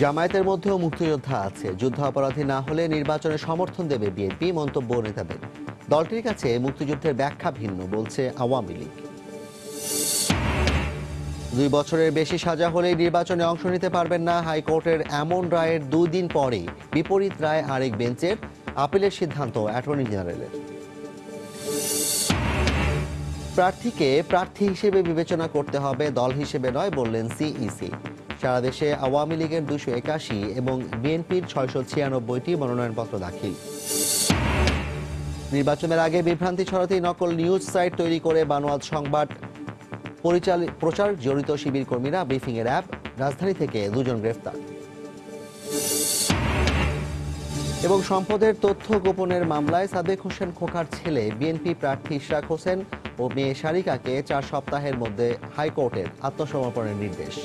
জামায়াতের মধ্যেও মুক্তিযোদ্ধা আছে, যুদ্ধাপরাধী না হলে নির্বাচনে সমর্থন দেবে বিএনপি, মন্তব্য নেতাদের। দলটির কাছে মুক্তিযুদ্ধের ব্যাখ্যা ভিন্ন, বলছে আওয়ামী লীগ। 2 বছরের বেশি সাজা হলেই নির্বাচনে অংশ নিতে পারবেন না, হাইকোর্টের এমন রায়ের 2 দিন পরে বিপরীত রায় আরেক বেঞ্চের। আপিলের সিদ্ধান্ত অ্যাটর্নি জেনারেলের। প্রার্থীকে প্রার্থী হিসেবে বিবেচনা করতে হবে, দল হিসেবে নয়, বললেন সিইসি। সারা দেশে আওয়ামী লীগের 281 এবং বিএনপির 696টি মনোনয়নপত্র দাখিল। নির্বাচনের আগে বিভ্রান্তি ছড়াতেই নকল নিউজ সাইট তৈরি করে বানোয়াট সংবাদ প্রচার জড়িত শিবির কর্মীরা, ব্রিফিং এর অ্যাপ। রাজধানী থেকে 2 জন গ্রেফতার। এবং সম্পদের তথ্য গোপনের মামলায় সাদেক হোসেন খোকার ছেলে বিএনপি প্রার্থী ইশরাক হোসেন ও মেয়ে সারিকাকে 4 সপ্তাহের মধ্যে হাইকোর্টের আত্মসমর্পণের নির্দেশ।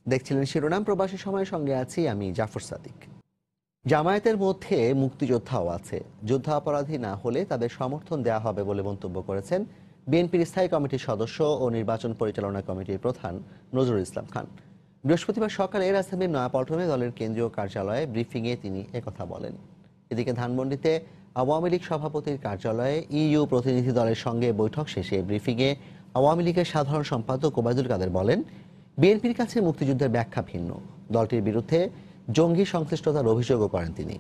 দেখছিলেন শিরোনাম। প্রবাসী সময়ের সঙ্গে আছি আমি জাফর সাদিক। জামায়াতের মধ্যে মুক্তিযোদ্ধাও আছে, যুদ্ধাপরাধী না হলে তাদের সমর্থন দেওয়া হবে বলে মন্তব্য করেছেন বিএনপির স্থায়ী কমিটির সদস্য ও নির্বাচন পরিচালনা কমিটির প্রধান নজরুল ইসলাম খান। বৃহস্পতিবার সকালে রাজধানীর নয়াপল্টনে দলের কেন্দ্রীয় কার্যালয়ে ব্রিফিংয়ে তিনি একথা বলেন। এদিকে ধানমন্ডিতে আওয়ামী লীগ সভাপতির কার্যালয়ে ইইউ প্রতিনিধি দলের সঙ্গে বৈঠক শেষে ব্রিফিংয়ে আওয়ামী লীগের সাধারণ সম্পাদক ওবায়দুল কাদের বলেন, বিএনপির কাছে মুক্তিযুদ্ধের ব্যাখ্যা ভিন্ন। দলটির বিরুদ্ধে জঙ্গি সংশ্লিষ্টতার অভিযোগও করেন তিনি।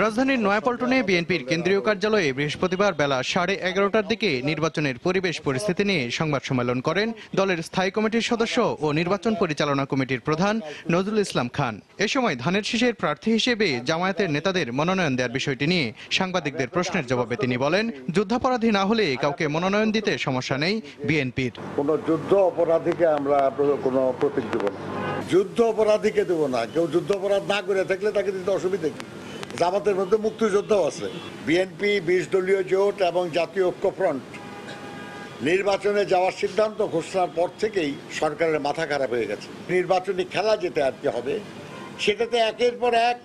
রাজধানীর নয়াপল্টনে বিএনপির কেন্দ্রীয় কার্যালয়ে বৃহস্পতিবার বেলা 11:30টার দিকে নির্বাচনের পরিবেশ পরিস্থিতি নিয়ে সংবাদ সম্মেলন করেন দলের স্থায়ী কমিটির সদস্য ও নির্বাচন পরিচালনা কমিটির প্রধান নজরুল ইসলাম খান। এ সময় ধানের শীষের প্রার্থী হিসেবে জামায়াতের নেতাদের মনোনয়ন দেওয়ার বিষয়টি নিয়ে সাংবাদিকদের প্রশ্নের জবাবে তিনি বলেন, যুদ্ধাপরাধী না হলে কাউকে মনোনয়ন দিতে সমস্যা নেই বিএনপির। কোন যুদ্ধ অপরাধীকে আমরা কোনো প্রতীক দেব না, যুদ্ধ অপরাধীকে দেব না। কেউ যুদ্ধ অপরাধ না করে থাকলে তাকে দিতে অসুবিধা কি? জামাতের মধ্যে মুক্তিযোদ্ধাও আছে। বিএনপি 20 দলীয় জোট এবং জাতীয় ঐক্যফ্রন্ট নির্বাচনে যাওয়ার সিদ্ধান্ত ঘোষণার পর থেকেই সরকারের মাথা খারাপ হয়ে গেছে। নির্বাচনী খেলা যেতে আর কি হবে, সেটাতে একের পর এক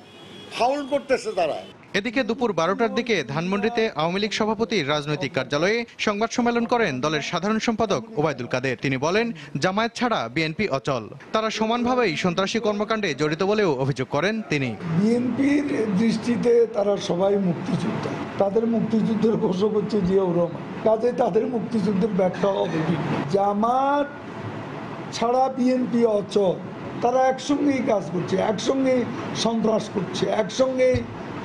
ফাউল করতেছে তারা। এদিকে দুপুর 12টার দিকে ধানমন্ডিতে আওয়ামী লীগ সভাপতির রাজনৈতিক কার্যালয়ে সংবাদ সম্মেলন করেন দলের সাধারণ সম্পাদক ওবায়দুল কাদের। তিনি বলেন, জামায়াত ছাড়া বিএনপি অচল, তারা সমানভাবেই সন্ত্রাসী কর্মকাণ্ডে জড়িত বলেও অভিযোগ করেন তিনি। বিএনপির দৃষ্টিতে তারা সবাই মুক্তিযোদ্ধা, তাদের মুক্তিযুদ্ধের ঘোষক হচ্ছে জিয়াউর রহমান, কাজে তাদের মুক্তিযুদ্ধের ব্যাখ্যা হবে। জামাত ছাড়া বিএনপি অচল, তারা একসঙ্গেই কাজ করছে, একসঙ্গেই সন্ত্রাস করছে, একসঙ্গেই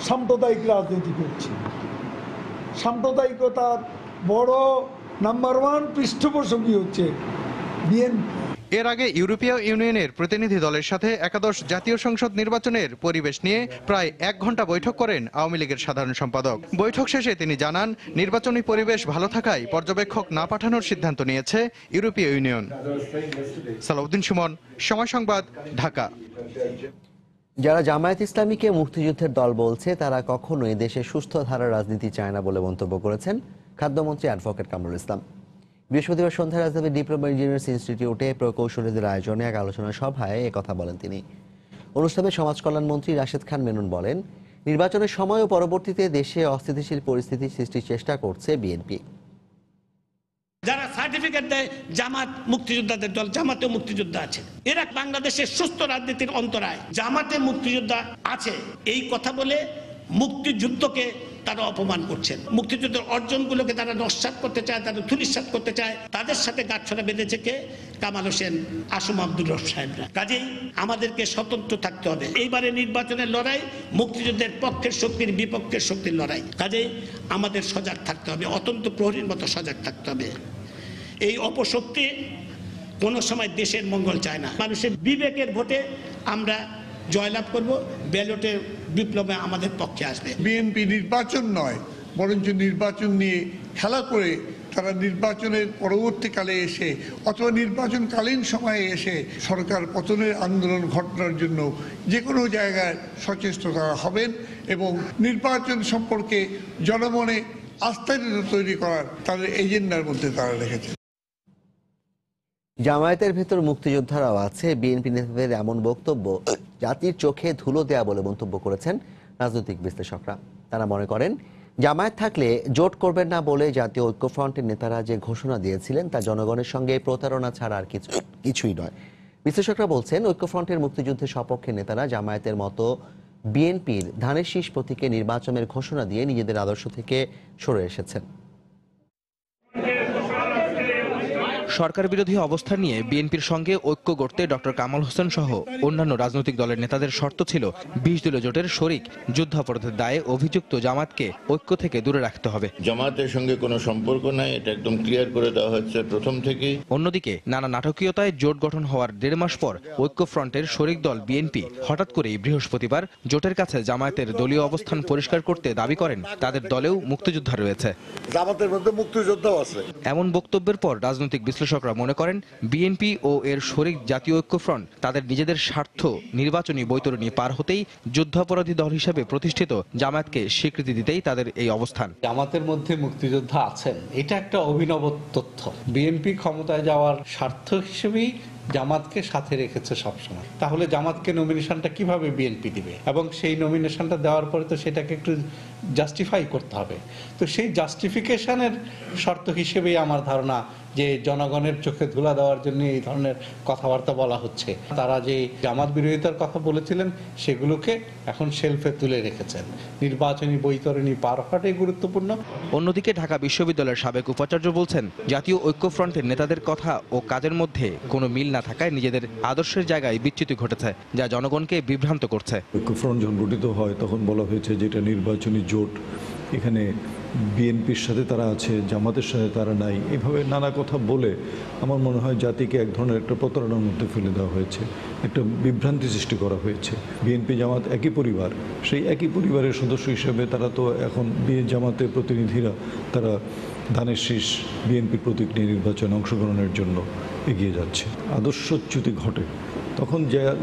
সাম্প্রদায়িক রাজনীতি করছে। সাম্প্রদায়িকতার বড় নাম্বার 1 পৃষ্ঠপোষকই হচ্ছে বিএনপি। এর আগে ইউরোপীয় ইউনিয়নের প্রতিনিধি দলের সাথে একাদশ জাতীয় সংসদ নির্বাচনের পরিবেশ নিয়ে প্রায় 1 ঘন্টা বৈঠক করেন আওয়ামী লীগের সাধারণ সম্পাদক। বৈঠক শেষে তিনি জানান, নির্বাচনী পরিবেশ ভালো থাকায় পর্যবেক্ষক না পাঠানোর সিদ্ধান্ত নিয়েছে ইউরোপীয় ইউনিয়ন। সালাউদ্দিন সুমন, সময় সংবাদ, ঢাকা। যারা জামায়াত ইসলামীকে মুক্তিযুদ্ধের দল বলছে তারা কখনোই দেশে সুস্থ ধারার রাজনীতি চায় না বলে মন্তব্য করেছেন খাদ্যমন্ত্রী অ্যাডভোকেট কামরুল ইসলাম। বৃহস্পতিবার সন্ধ্যায় রাজধানীর ডিপ্লোমা ইঞ্জিনিয়ার্স ইনস্টিটিউটে প্রকৌশলীদের আয়োজনে এক আলোচনা সভায় একথা বলেন তিনি। অনুষ্ঠানে সমাজ কল্যাণ মন্ত্রী রাশেদ খান মেনন বলেন, নির্বাচনের সময় ও পরবর্তীতে দেশে অস্থিতিশীল পরিস্থিতি সৃষ্টির চেষ্টা করছে বিএনপি। যারা সার্টিফিকেট দেয় জামাত মুক্তিযোদ্ধাদের দল, জামাতে মুক্তিযোদ্ধা আছে, এরা বাংলাদেশের সুস্থ রাজনীতির অন্তরায়। জামাতে মুক্তিযোদ্ধা আছে এই কথা বলে মুক্তিযুদ্ধকে তারা অপমান করছেন, মুক্তিযুদ্ধের অর্জনগুলোকে তারা নস্যাৎ করতে চায়, তারা ধূলিসাৎ করতে চায়। তাদের সাথে গাঁটছড়া বেঁধেছে কে? কামাল হোসেন, আসম আব্দুর রব সাহেবরা। কাজেই আমাদেরকে স্বতন্ত্র থাকতে হবে। এইবারে নির্বাচনের লড়াই মুক্তিযুদ্ধের পক্ষের শক্তির বিপক্ষের শক্তির লড়াই। কাজেই আমাদের সজাগ থাকতে হবে, অত্যন্ত প্রহরীর মতো সজাগ থাকতে হবে। এই অপশক্তি কোনো সময় দেশের মঙ্গল চায় না। মানুষের বিবেকের ভোটে আমরা জয়লাভ করব, ব্যালটের বিপ্লবে আমাদের পক্ষে আসবে। বিএনপি নির্বাচন নয়, বরঞ্চ নির্বাচন নিয়ে খেলা করে তারা নির্বাচনের পরবর্তীকালে এসে অথবা নির্বাচনকালীন সময়ে এসে সরকার পতনের আন্দোলন ঘটানোর জন্য যে কোনো জায়গায় সচেষ্ট তারা হবেন এবং নির্বাচন সম্পর্কে জনমনে আস্থা তৈরি করার তাদের এজেন্ডার মধ্যে তারা রেখেছেন। জামায়াতের ভেতর মুক্তিযোদ্ধারাও আছে, বিএনপি নেতাদের এমন বক্তব্য জাতির চোখে ধুলো দেয়া বলে মন্তব্য করেছেন রাজনৈতিক বিশ্লেষকরা। তারা মনে করেন, জামায়াত থাকলে জোট করবেন না বলে জাতীয় ঐক্যফ্রন্টের নেতারা যে ঘোষণা দিয়েছিলেন তা জনগণের সঙ্গে প্রতারণা ছাড়া আর কিছুই নয়। বিশ্লেষকরা বলছেন, ঐক্যফ্রন্টের মুক্তিযুদ্ধের সপক্ষে নেতারা জামায়াতের মতো বিএনপির ধানের শীষ প্রতীকে নির্বাচনের ঘোষণা দিয়ে নিজেদের আদর্শ থেকে সরে এসেছেন। সরকার বিরোধী অবস্থান নিয়ে বিএনপির সঙ্গে ঐক্য গড়তে ডক্টর কামাল হোসেন সহ অন্যান্য রাজনৈতিক দলের নেতাদের শর্ত ছিল ২০ দলীয় জোটের শরিক যুদ্ধাপরাধের দায়ে অভিযুক্ত জামাতকে ঐক্য থেকে দূরে রাখতে হবে। জামাতের সঙ্গে কোনো সম্পর্ক নাই, এটা একদম ক্লিয়ার করে দেওয়া হচ্ছে প্রথম থেকেই। অন্যদিকে নানা নাটকীয়তায় জোট গঠন হওয়ার ১.৫ মাস পর ঐক্যফ্রন্টের শরিক দল বিএনপি হঠাৎ করেই বৃহস্পতিবার জোটের কাছে জামায়াতের দলীয় অবস্থান পরিষ্কার করতে দাবি করেন তাদের দলেও মুক্তিযোদ্ধা রয়েছে, জামাতের মধ্যে মুক্তিযোদ্ধাও আছে। এমন বক্তব্যের পর রাজনৈতিক বিশ্লেষকরা মনে করেন বিএনপি ও এর শরিক জাতীয় ঐক্যফ্রন্ট তাদের নিজেদের স্বার্থ নির্বাচনী বৈতরণী পার হতেই যুদ্ধাপরাধী দল হিসেবে প্রতিষ্ঠিত জামায়াতকে স্বীকৃতি দিতেই তাদের এই অবস্থান। জামাতের মধ্যে মুক্তিযোদ্ধা আছেন, এটা একটা অভিনব তথ্য। বিএনপি ক্ষমতায় যাওয়ার স্বার্থ হিসেবেই জামাতকে সাথে রেখেছে সবসময়। তাহলে জামাতকে নমিনেশনটা কিভাবে বিএনপি দিবে, এবং সেই নমিনেশনটা দেওয়ার পরে তো সেটাকে একটু জাস্টিফাই করতে হবে। তো সেই জাস্টিফিকেশনের শর্ত হিসেবেই আমার ধারণা যে জনগণের চোখে ধুলা দেওয়ার জন্য এই ধরনের কথাবার্তা বলা হচ্ছে। তারা যে জামাত বিরোধিতার কথা বলেছিলেন সেগুলোকে এখন শেলফে তুলে রেখেছেন। নির্বাচনী বৈতরণী পার হওয়াটাই গুরুত্বপূর্ণ। অন্যদিকে ঢাকা বিশ্ববিদ্যালয়ের সাবেক উপাচার্য বলছেন, জাতীয় ঐক্যফ্রন্টের নেতাদের কথা ও কাজের মধ্যে কোনো মিল না থাকায় নিজেদের আদর্শের জায়গায় বিচ্যুতি ঘটেছে, যা জনগণকে বিভ্রান্ত করছে। ঐক্যফ্রন্ট যখন গঠিত হয় তখন বলা হয়েছে যে এটা নির্বাচনী জোট, এখানে বিএনপির সাথে তারা আছে, জামাতের সাথে তারা নাই, এভাবে নানা কথা বলে আমার মনে হয় জাতিকে এক ধরনের একটা প্রতারণার মধ্যে ফেলে দেওয়া হয়েছে, একটা বিভ্রান্তি সৃষ্টি করা হয়েছে। বিএনপি জামাত একই পরিবার, সেই একই পরিবারের সদস্য হিসেবে তারা তো এখন জামাতের প্রতিনিধিরা তারা ধানের শীষ বিএনপির প্রতীক নিয়ে নির্বাচনে অংশগ্রহণের জন্য এগিয়ে যাচ্ছে। আদর্শচ্যুতি ঘটে তখন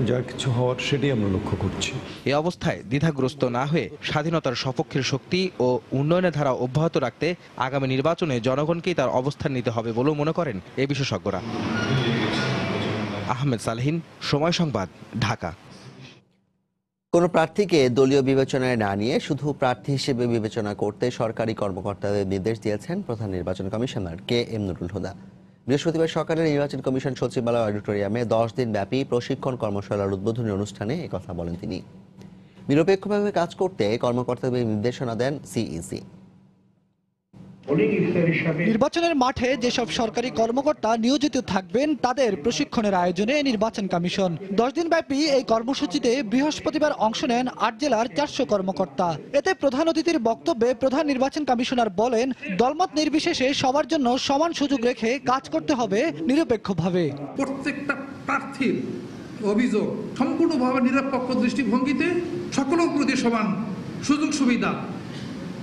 যা কিছু হওয়ার সেটাই আমরা লক্ষ্য করছি। এই অবস্থায় দ্বিধাগ্রস্ত না হয়ে স্বাধীনতার সপক্ষের শক্তি ও উন্নয়নের ধারা অব্যাহত রাখতে আগামী নির্বাচনে জনগণকেই তার অবস্থান নিতে হবে বলেও মনে করেন এই বিশেষজ্ঞরা। আহমেদ সালেহীন, সময় সংবাদ, ঢাকা। কোনো প্রার্থীকে দলীয় বিবেচনায় না নিয়ে শুধু প্রার্থী হিসেবে বিবেচনা করতে সরকারি কর্মকর্তাদের নির্দেশ দিয়েছেন প্রধান নির্বাচন কমিশনার কে.এম. নুরুল হুদা। বৃহস্পতিবার সকালে নির্বাচন কমিশন সচিবালয় অডিটোরিয়ামে 10 দিন ব্যাপী প্রশিক্ষণ কর্মশালার উদ্বোধনী অনুষ্ঠানে একথা বলেন তিনি। নিরপেক্ষভাবে কাজ করতে কর্মকর্তাদের নির্দেশনা দেন সিইসি। নির্বাচনের মাঠে যেসব সরকারি কর্মকর্তা নিয়োজিত থাকবেন তাদের প্রশিক্ষণের আয়োজনে নির্বাচন কমিশন 10 দিন ব্যাপী এই কর্মসূচিতে বৃহস্পতিবার অংশ নেন 8 জেলার 400 কর্মকর্তা। এতে প্রধান অতিথির বক্তব্যে প্রধান নির্বাচন কমিশনার বলেন, দলমত নির্বিশেষে সবার জন্য সমান সুযোগ রেখে কাজ করতে হবে নিরপেক্ষভাবে। প্রত্যেকটা প্রার্থীর অভিযোগ সম্পূর্ণভাবে নিরপেক্ষ দৃষ্টিভঙ্গিতে সকলের প্রতি সমান সুযোগ সুবিধা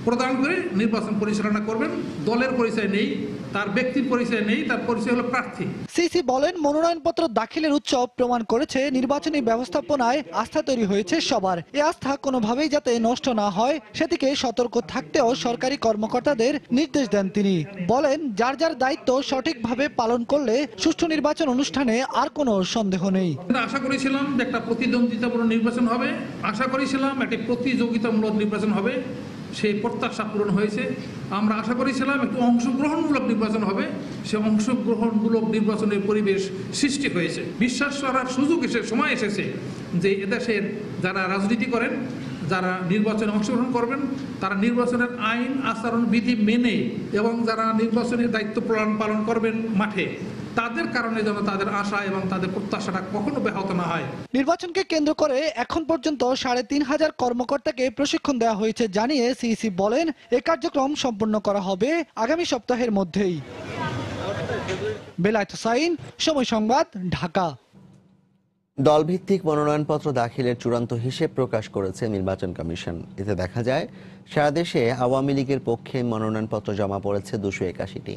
প্রদান করে নির্বাচন পরিচালনা করবেন। দলের পরিচয় নেই, তার ব্যক্তির পরিচয় নেই, তার পরিচয় হলো প্রার্থী। সিসি বলেন, মনোনয়নপত্র দাখিলের উৎসব প্রমাণ করেছে নির্বাচনী ব্যবস্থাপনায় আস্থা তৈরি হয়েছে সবার। এই আস্থা কোনোভাবেই যাতে নষ্ট না হয় সেদিকে সতর্ক থাকতেও সরকারি কর্মকর্তাদের নির্দেশ দেন তিনি। বলেন, যার যার দায়িত্ব সঠিকভাবে পালন করলে সুষ্ঠু নির্বাচন অনুষ্ঠানে আর কোনো সন্দেহ নেই। আশা করেছিলাম যে একটা প্রতিদ্বন্দ্বিতাপূর্ণ নির্বাচন হবে, আশা করেছিলাম একটি প্রতিযোগিতামূলক নির্বাচন হবে, সেই প্রত্যাশা পূরণ হয়েছে। আমরা আশা করেছিলাম একটু অংশগ্রহণমূলক নির্বাচন হবে, সে অংশগ্রহণমূলক নির্বাচনের পরিবেশ সৃষ্টি হয়েছে। বিশ্বাস করার সুযোগ সময় এসেছে যে এদেশের যারা রাজনীতি করেন, যারা নির্বাচনে অংশগ্রহণ করবেন, তারা নির্বাচনের আইন আচরণ বিধি মেনে এবং যারা নির্বাচনের দায়িত্ব পালন করবেন মাঠে, তাদের কারণে যেন তাদের আশা এবং তাদের প্রত্যাশাটা কখনো ব্যাহত না হয়। নির্বাচনকে কেন্দ্র করে এখন পর্যন্ত ৩৫০০ কর্মকর্তাকে প্রশিক্ষণ দেওয়া হয়েছে জানিয়ে সিইসি বলেন, এই কার্যক্রম সম্পন্ন করা হবে আগামী সপ্তাহের মধ্যেই। বেলায়েত হোসাইন, সময় সংবাদ, ঢাকা। দলভিত্তিক মনোনয়নপত্র দাখিলের চূড়ান্ত হিসেব প্রকাশ করেছে নির্বাচন কমিশন। এতে দেখা যায় সারা দেশে আওয়ামী লীগের পক্ষে মনোনয়নপত্র জমা পড়েছে 281টি,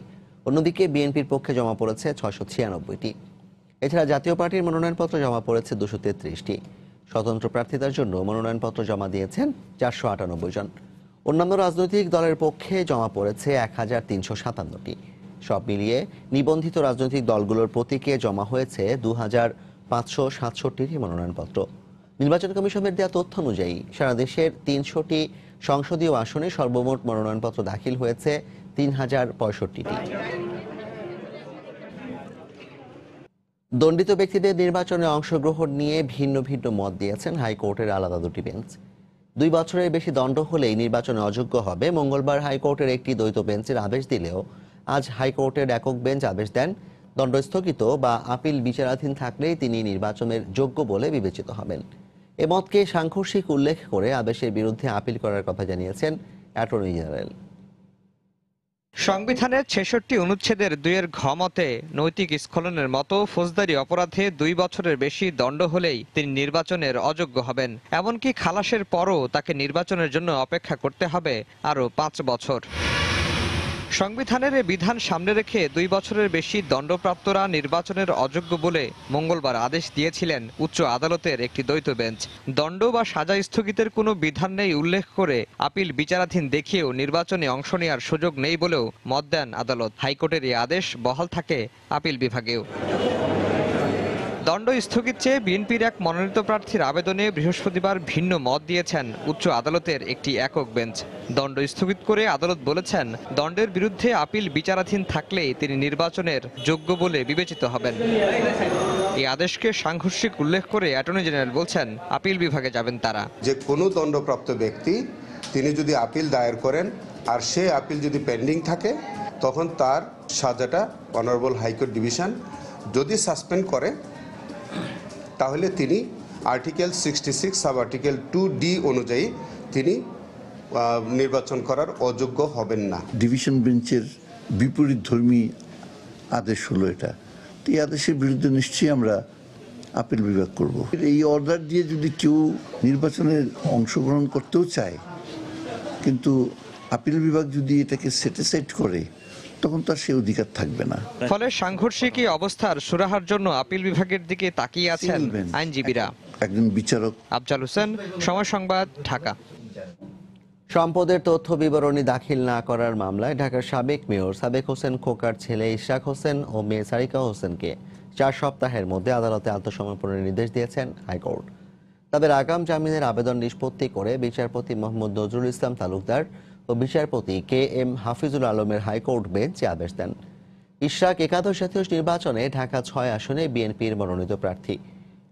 অন্যদিকে বিএনপির পক্ষে জমা পড়েছে 696টি। এছাড়া জাতীয় পার্টির মনোনয়নপত্র জমা পড়েছে 233টি। স্বতন্ত্র প্রার্থিতার জন্য মনোনয়নপত্র জমা দিয়েছেন 498 জন। অন্যান্য রাজনৈতিক দলের পক্ষে জমা পড়েছে 1357টি। সব মিলিয়ে নিবন্ধিত রাজনৈতিক দলগুলোর প্রতীকে জমা হয়েছে 2567টি মনোনয়নপত্র। নির্বাচন কমিশনের দেওয়া তথ্য অনুযায়ী সারা দেশের 300টি সংসদীয় আসনে সর্বমোট মনোনয়নপত্র দাখিল হয়েছে 3065টি। দণ্ডিত ব্যক্তিদের নির্বাচনে অংশগ্রহণ নিয়ে ভিন্ন ভিন্ন মত দিয়েছেন হাইকোর্টের আলাদা দুটি বেঞ্চ। 2 বছরের বেশি দণ্ড হলেই নির্বাচনে অযোগ্য হবে মঙ্গলবার হাইকোর্টের একটি দ্বৈত বেঞ্চের আদেশ দিলেও আজ হাইকোর্টের একক বেঞ্চ আদেশ দেন দণ্ড স্থগিত বা আপিল বিচারাধীন থাকলেই তিনি নির্বাচনের যোগ্য বলে বিবেচিত হবেন। এ মতকে সাংঘর্ষিক উল্লেখ করে আদেশের বিরুদ্ধে আপিল করার কথা জানিয়েছেন অ্যাটর্নি জেনারেল। সংবিধানের 66 অনুচ্ছেদের 2 ঘ মতে নৈতিক স্খলনের মতো ফৌজদারি অপরাধে 2 বছরের বেশি দণ্ড হলেই তিনি নির্বাচনের অযোগ্য হবেন। এমনকি খালাসের পরও তাকে নির্বাচনের জন্য অপেক্ষা করতে হবে আরও 5 বছর। সংবিধানের বিধান সামনে রেখে 2 বছরের বেশি দণ্ডপ্রাপ্তরা নির্বাচনের অযোগ্য বলে মঙ্গলবার আদেশ দিয়েছিলেন উচ্চ আদালতের একটি দ্বৈত বেঞ্চ। দণ্ড বা সাজা স্থগিতের কোনো বিধান নেই উল্লেখ করে আপিল বিচারাধীন দেখিয়েও নির্বাচনে অংশ নেওয়ার সুযোগ নেই বলেও মত দেন আদালত। হাইকোর্টের এই আদেশ বহাল থাকে আপিল বিভাগেও। দণ্ড স্থগিত চেয়ে বিএনপির এক মনোনীত প্রার্থীর আবেদনে বৃহস্পতিবার ভিন্ন মত দিয়েছেন উচ্চ আদালতের একটি একক বেঞ্চ। দণ্ড স্থগিত করে আদালত বলেছেন, দণ্ডের বিরুদ্ধে আপিল বিচারাধীন থাকলেই তিনি নির্বাচনের যোগ্য বলে বিবেচিত হবেন। এই আদেশকে সাংঘর্ষিক উল্লেখ করে অ্যাটর্নি জেনারেল বলছেন, আপিল বিভাগে যাবেন তারা। যে কোনো দণ্ডপ্রাপ্ত ব্যক্তি তিনি যদি আপিল দায়ের করেন আর সে আপিল যদি পেন্ডিং থাকে তখন তার সাজাটা অনারেবল হাইকোর্ট ডিভিশন যদি সাসপেন্ড করে তাহলে তিনি আর্টিকেল 66 সাব আর্টিকেল 2D অনুযায়ী তিনি নির্বাচন করার অযোগ্য হবেন না। ডিভিশন বেঞ্চের বিপরীত ধর্মী আদেশ হলো এটা। এই আদেশের বিরুদ্ধে নিশ্চয়ই আমরা আপিল বিভাগ করব। এই অর্ডার দিয়ে যদি কেউ নির্বাচনে অংশগ্রহণ করতেও চায় কিন্তু আপিল বিভাগ যদি এটাকে সেটিসাইড করে তখন তার সে অধিকার থাকবে না। ফলে সাংঘর্ষিক এই অবস্থার সুরাহার জন্য আপিল বিভাগের দিকে তাকিয়ে আছেন আইনজীবীরা। একজন বিচারক। আফজাল হোসেন, সময় সংবাদ, ঢাকা। সম্পদের তথ্য বিবরণী দাখিল না করার মামলায় ঢাকার সাবেক মেয়র সাবেক হোসেন খোকার ছেলে ইশরাক হোসেন ও মেয়ে সারিকা হোসেনকে 4 সপ্তাহের মধ্যে আদালতে আত্মসমর্পণের নির্দেশ দিয়েছেন হাইকোর্ট। তাদের আগাম জামিনের আবেদন নিষ্পত্তি করে বিচারপতি মোহাম্মদ নজরুল ইসলাম তালুকদার ও বিচারপতি KM হাফিজুল আলমের হাইকোর্ট বেঞ্চ আদেশ দেন। ইশরাক একাদশ জাতীয় নির্বাচনে ঢাকা 6 আসনে বিএনপির মনোনীত প্রার্থী।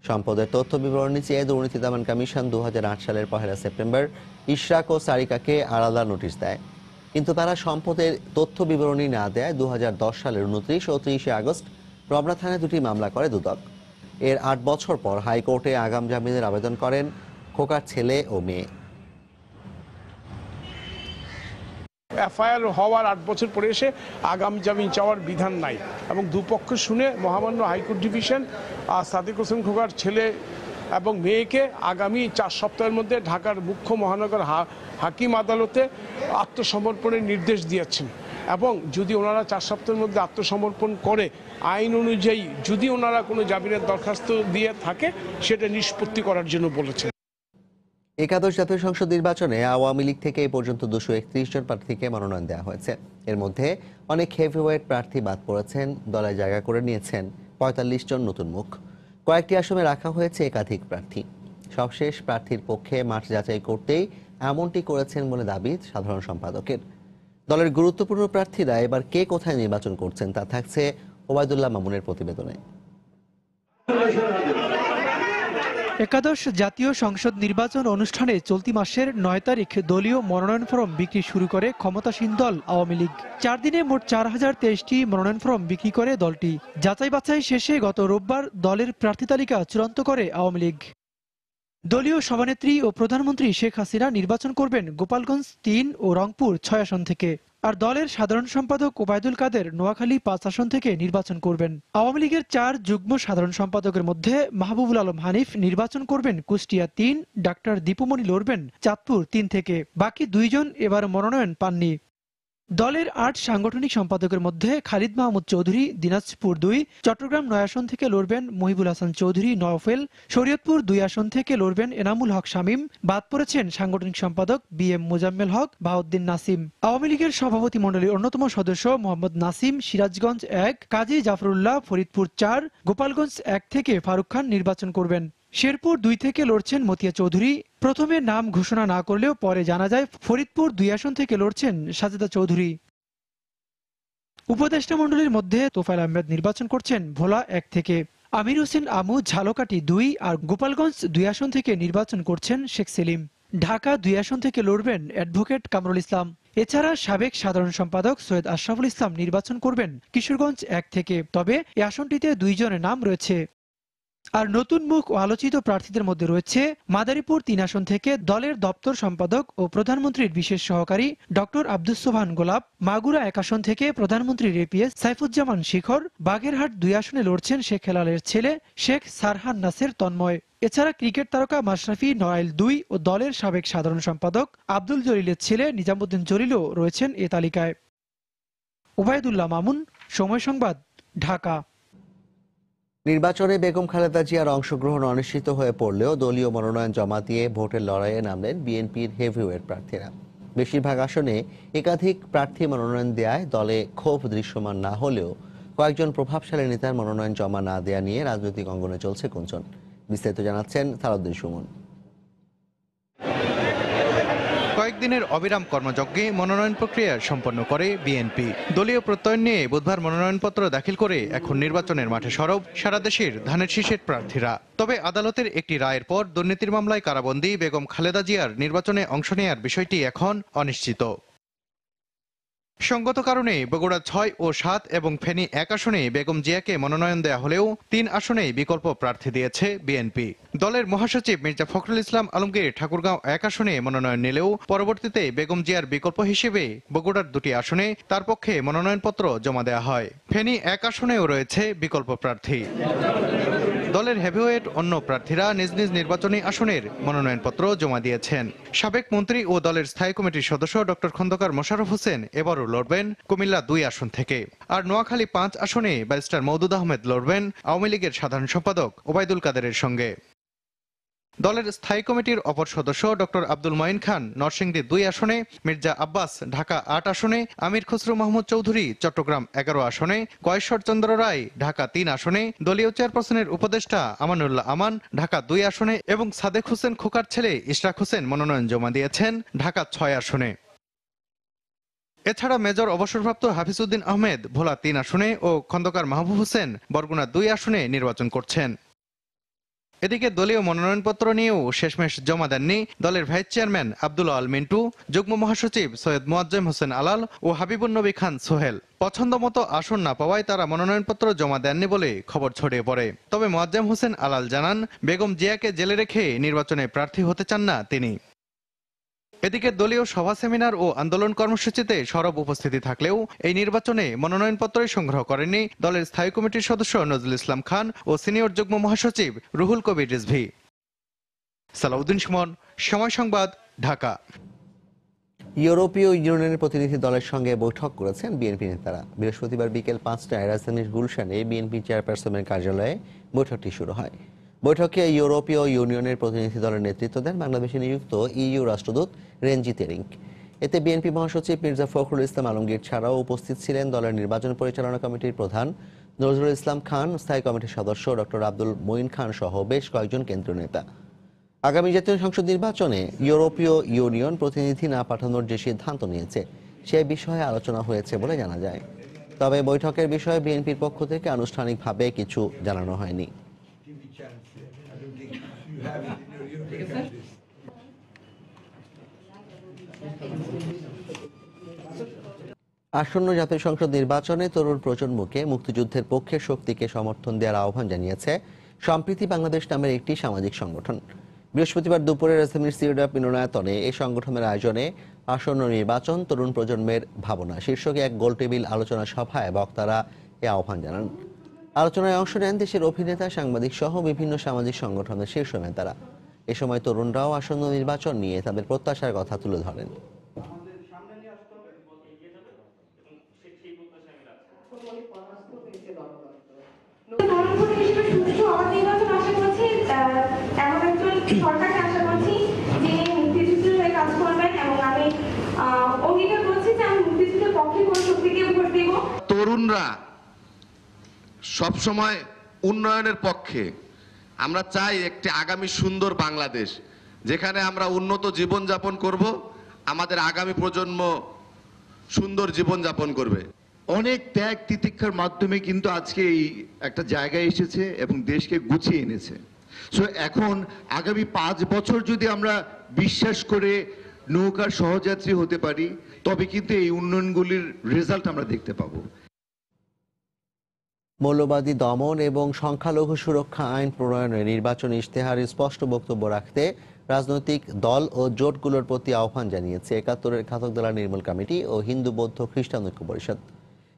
সম্পদের তথ্য বিবরণী চেয়ে দুর্নীতি দমন কমিশন 2008 সালের 1 সেপ্টেম্বর ইশরাক ও সারিকাকে আলাদা নোটিশ দেয়, কিন্তু তারা সম্পদের তথ্য বিবরণী না দেয় 2010 সালের 29 ও 30 আগস্ট রমনা থানায় 2টি মামলা করে দুদক। এর 8 বছর পর হাইকোর্টে আগাম জামিনের আবেদন করেন খোকার ছেলে ও মেয়ে। এফআইআর হওয়ার 8 বছর পরে এসে আগাম জামিন চাওয়ার বিধান নাই এবং দুপক্ষ শুনে মহামান্য হাইকোর্ট ডিভিশন সাদিক হোসেন খোকার ছেলে এবং মেয়েকে আগামী 4 সপ্তাহের মধ্যে ঢাকার মুখ্য মহানগর হাকিম আদালতে আত্মসমর্পণের নির্দেশ দিয়েছেন এবং যদি ওনারা 4 সপ্তাহের মধ্যে আত্মসমর্পণ করে আইন অনুযায়ী যদি ওনারা কোনো জামিনের দরখাস্ত দিয়ে থাকে সেটা নিষ্পত্তি করার জন্য বলেছেন। একাদশ জাতীয় সংসদ নির্বাচনে আওয়ামী লীগ থেকে এই পর্যন্ত 231 জন প্রার্থীকে মনোনয়ন দেওয়া হয়েছে। এর মধ্যে অনেক হেভিওয়েট প্রার্থী বাদ পড়েছেন, দলে জায়গা করে নিয়েছেন 45 জন নতুন মুখ। কয়েকটি আসনে রাখা হয়েছে একাধিক প্রার্থী। সবশেষ প্রার্থীর পক্ষে মাঠ যাচাই করতেই এমনটি করেছেন বলে দাবি সাধারণ সম্পাদকের। দলের গুরুত্বপূর্ণ প্রার্থীরা এবার কে কোথায় নির্বাচন করছেন তা থাকছে ওবায়দুল্লাহ মামুনের প্রতিবেদনে। একাদশ জাতীয় সংসদ নির্বাচন অনুষ্ঠানে চলতি মাসের 9 তারিখ দলীয় মনোনয়ন ফরম বিক্রি শুরু করে ক্ষমতাসীন দল আওয়ামী লীগ। 4 দিনে মোট 4023টি মনোনয়ন ফরম বিক্রি করে দলটি। যাচাই বাছাই শেষে গত রোববার দলের প্রার্থী তালিকা চূড়ান্ত করে আওয়ামী লীগ। দলীয় সভানেত্রী ও প্রধানমন্ত্রী শেখ হাসিনা নির্বাচন করবেন গোপালগঞ্জ 3 ও রংপুর 6 আসন থেকে, আর দলের সাধারণ সম্পাদক ওবায়দুল কাদের নোয়াখালী 5 আসন থেকে নির্বাচন করবেন। আওয়ামী লীগের 4 যুগ্ম সাধারণ সম্পাদকের মধ্যে মাহবুবুল আলম হানিফ নির্বাচন করবেন কুষ্টিয়া 3, ডাক্তার দীপুমণি লড়বেন চাঁদপুর 3 থেকে। বাকি 2 জন এবার মনোনয়ন পাননি। দলের ৮ সাংগঠনিক সম্পাদকের মধ্যে খালিদ মাহমুদ চৌধুরী দিনাজপুর ২, চট্টগ্রাম ৯ আসন থেকে লড়বেন মহিবুল হাসান চৌধুরী নওফেল, শরীয়তপুর ২ আসন থেকে লড়বেন এনামুল হক শামীম, বাদ পড়েছেন সাংগঠনিক সম্পাদক BM মোজাম্মেল হক, বাহাউদ্দিন নাসিম। আওয়ামী লীগের সভাপতি মণ্ডলীর অন্যতম সদস্য মোহাম্মদ নাসিম সিরাজগঞ্জ ১, কাজী জাফরুল্লাহ ফরিদপুর ৪, গোপালগঞ্জ ১ থেকে ফারুক খান নির্বাচন করবেন। শেরপুর ২ থেকে লড়ছেন মতিয়া চৌধুরী। প্রথমে নাম ঘোষণা না করলেও পরে জানা যায় ফরিদপুর ২ আসন থেকে লড়ছেন সাজেদা চৌধুরী। উপদেষ্টা মণ্ডলীর মধ্যে তোফায়েল আহমেদ নির্বাচন করছেন ভোলা ১ থেকে, আমির হোসেন আমু ঝালকাঠি ২ আর গোপালগঞ্জ ২ আসন থেকে নির্বাচন করছেন শেখ সেলিম। ঢাকা ২ আসন থেকে লড়বেন অ্যাডভোকেট কামরুল ইসলাম। এছাড়া সাবেক সাধারণ সম্পাদক সৈয়দ আশরাফুল ইসলাম নির্বাচন করবেন কিশোরগঞ্জ ১ থেকে, তবে এই আসনটিতে ২ জনের নাম রয়েছে। আর নতুন মুখ ও আলোচিত প্রার্থীদের মধ্যে রয়েছে মাদারীপুর ৩ আসন থেকে দলের দপ্তর সম্পাদক ও প্রধানমন্ত্রীর বিশেষ সহকারী ডক্টর আব্দুস সোবহান গোলাপ, মাগুরা ১ আসন থেকে প্রধানমন্ত্রীর APS সাইফুজ্জামান শিখর, বাগেরহাট ২ আসনে লড়ছেন শেখ হেলালের ছেলে শেখ সারহান নাসের তন্ময়। এছাড়া ক্রিকেট তারকা মাশরাফি নয়াইল ২ ও দলের সাবেক সাধারণ সম্পাদক আব্দুল জলিলের ছেলে নিজামুদ্দিন জলিলও রয়েছেন এ তালিকায়। ওবায়দুল্লাহ মামুন, সময় সংবাদ, ঢাকা। নির্বাচনে বেগম খালেদা জিয়ার অংশগ্রহণ অনিশ্চিত হয়ে পড়লেও দলীয় মনোনয়ন জমা দিয়ে ভোটের লড়াইয়ে নামলেন বিএনপির হেভিওয়েট প্রার্থীরা। বেশিরভাগ আসনে একাধিক প্রার্থী মনোনয়ন দেওয়ায় দলে ক্ষোভ দৃশ্যমান না হলেও কয়েকজন প্রভাবশালী নেতার মনোনয়ন জমা না দেয়া নিয়ে রাজনৈতিক অঙ্গনে চলছে গুঞ্জন। বিস্তারিত জানাচ্ছেন সালাউদ্দিন সুমন। কয়েকদিনের অবিরাম কর্মযজ্ঞে মনোনয়ন প্রক্রিয়া সম্পন্ন করে বিএনপি। দলীয় প্রত্যয়ন নিয়ে বুধবার মনোনয়নপত্র দাখিল করে এখন নির্বাচনের মাঠে সরব সারা দেশের ধানের শীষের প্রার্থীরা। তবে আদালতের একটি রায়ের পর দুর্নীতির মামলায় কারাবন্দী বেগম খালেদা জিয়ার নির্বাচনে অংশ নেওয়ার বিষয়টি এখন অনিশ্চিত। সঙ্গত কারণে বগুড়া ৬ ও ৭ এবং ফেনী ১ আসনে বেগম জিয়াকে মনোনয়ন দেয়া হলেও ৩ আসনেই বিকল্প প্রার্থী দিয়েছে বিএনপি। দলের মহাসচিব মির্জা ফখরুল ইসলাম আলমগীর ঠাকুরগাঁও ১ আসনে মনোনয়ন নিলেও পরবর্তীতে বেগম জিয়ার বিকল্প হিসেবে বগুড়ার ২টি আসনে তার পক্ষে মনোনয়নপত্র জমা দেওয়া হয়। ফেনী ১ আসনেও রয়েছে বিকল্প প্রার্থী। দলের হেভিওয়েট অন্য প্রার্থীরা নিজ নিজ নির্বাচনী আসনের মনোনয়নপত্র জমা দিয়েছেন। সাবেক মন্ত্রী ও দলের স্থায়ী কমিটির সদস্য ডক্টর খন্দকার মোশাররফ হোসেন এবারও লড়বেন কুমিল্লা ২ আসন থেকে, আর নোয়াখালী ৫ আসনে ব্যারিস্টার মওদুদ আহমেদ লড়বেন আওয়ামী লীগের সাধারণ সম্পাদক ওবায়দুল কাদেরের সঙ্গে। দলের স্থায়ী কমিটির অপর সদস্য ডক্টর আব্দুল মঈন খান নরসিংদী ২ আসনে, মির্জা আব্বাস ঢাকা ৮ আসনে, আমির খসরু মাহমুদ চৌধুরী চট্টগ্রাম ১১ আসনে, কয়েশ্বর চন্দ্র রায় ঢাকা ৩ আসনে, দলীয় চেয়ারপারসনের উপদেষ্টা আমানুল্লাহ আমান ঢাকা ২ আসনে এবং সাদেক হোসেন খোকার ছেলে ইশরাক হোসেন মনোনয়ন জমা দিয়েছেন ঢাকা ৬ আসনে। এছাড়া মেজর অবসরপ্রাপ্ত হাফিজউদ্দিন আহমেদ ভোলা ৩ আসনে ও খন্দকার মাহবুব হোসেন বরগুনা ২ আসনে নির্বাচন করছেন। এদিকে দলীয় মনোনয়নপত্র নিয়েও শেষমেশ জমা দেননি দলের ভাইস চেয়ারম্যান আব্দুল আল মিন্টু, যুগ্ম মহাসচিব সৈয়দ মোয়াজ্জেম হোসেন আলাল ও হাবিবুন নবী খান সোহেল। পছন্দ মতো আসন না পাওয়ায় তারা মনোনয়নপত্র জমা দেননি বলে খবর ছড়িয়ে পড়ে। তবে মোয়াজ্জেম হোসেন আলাল জানান, বেগম জিয়াকে জেলে রেখে নির্বাচনে প্রার্থী হতে চান না তিনি। এদিকে দলীয় সভা সেমিনার ও আন্দোলন কর্মসূচিতে সরব উপস্থিতি থাকলেও এই নির্বাচনে মনোনয়নপত্র সংগ্রহ করেননি দলের স্থায়ী কমিটির সদস্য নজরুল ইসলাম খান ও সিনিয়র যুগ্ম মহাসচিব রুহুল কবির রিজভী। সালাউদ্দিন সুমন, সময় সংবাদ, ঢাকা। ইউরোপীয় ইউনিয়নের প্রতিনিধি দলের সঙ্গে বৈঠক করেছেন বিএনপি নেতারা। বৃহস্পতিবার বিকেল ৫টায় রাজধানীর গুলশানে বিএনপি চেয়ারপারসনের কার্যালয়ে বৈঠকটি শুরু হয়। বৈঠকে ইউরোপীয় ইউনিয়নের প্রতিনিধি দলের নেতৃত্ব দেন বাংলাদেশে নিযুক্ত ইইউ রাষ্ট্রদূত রেনজি তেরিঙ্ক। এতে বিএনপি মহাসচিব মির্জা ফখরুল ইসলাম আলমগীর ছাড়াও উপস্থিত ছিলেন দলের নির্বাচন পরিচালনা কমিটির প্রধান নজরুল ইসলাম খান, স্থায়ী কমিটির সদস্য ডক্টর আব্দুল মঈন খান সহ বেশ কয়েকজন কেন্দ্রীয় নেতা। আগামী জাতীয় সংসদ নির্বাচনে ইউরোপীয় ইউনিয়ন প্রতিনিধি না পাঠানোর যে সিদ্ধান্ত নিয়েছে সে বিষয়ে আলোচনা হয়েছে বলে জানা যায়। তবে বৈঠকের বিষয়ে বিএনপির পক্ষ থেকে আনুষ্ঠানিকভাবে কিছু জানানো হয়নি। আসন্ন জাতীয় সংসদ নির্বাচনে তরুণ প্রজন্মকে মুক্তিযুদ্ধের পক্ষের শক্তিকে সমর্থন দেওয়ার আহ্বান জানিয়েছে সম্প্রীতি বাংলাদেশ নামের একটি সামাজিক সংগঠন। বৃহস্পতিবার দুপুরে রাজধানীর সিরডাপ মিলনায়তনে এই সংগঠনের আয়োজনে আসন্ন নির্বাচন তরুণ প্রজন্মের ভাবনা শীর্ষকে এক গোলটেবিল আলোচনা সভায় বক্তারা এ আহ্বান জানান। আলোচনায় অংশ নেন দেশের অভিনেতা, সাংবাদিক সহ বিভিন্ন সামাজিক সংগঠনের শীর্ষ নেতারা। এ সময় তরুণরাও আসন্ন নির্বাচন নিয়ে তাদের প্রত্যাশার কথা তুলে ধরেন। আমরা সবসময় উন্নয়নের পক্ষে। আমরা চাই একটি আগামী সুন্দর বাংলাদেশ, যেখানে আমরা উন্নত জীবনযাপন করব, আমাদের আগামী প্রজন্ম সুন্দর জীবনযাপন করবে। অনেক ত্যাগ তিতিক্ষার মাধ্যমে কিন্তু আজকে এই একটা জায়গায় এসেছে এবং দেশকে গুছিয়ে এনেছে। সো এখন আগামী 5 বছর যদি আমরা বিশ্বাস করে নৌকার সহযাত্রী হতে পারি, তবে কিন্তু এই উন্নয়নগুলির রেজাল্ট আমরা দেখতে পাবো। মৌলবাদী দমন এবং সংখ্যালঘু সুরক্ষা আইন প্রণয়নে নির্বাচনী ইশতেহারে স্পষ্ট বক্তব্য রাখতে রাজনৈতিক দল ও জোটগুলোর প্রতি আহ্বান জানিয়েছে ৭১-এর ঘাতক দলা নির্মূল কমিটি ও হিন্দু বৌদ্ধ খ্রিস্টান ঐক্য পরিষদ।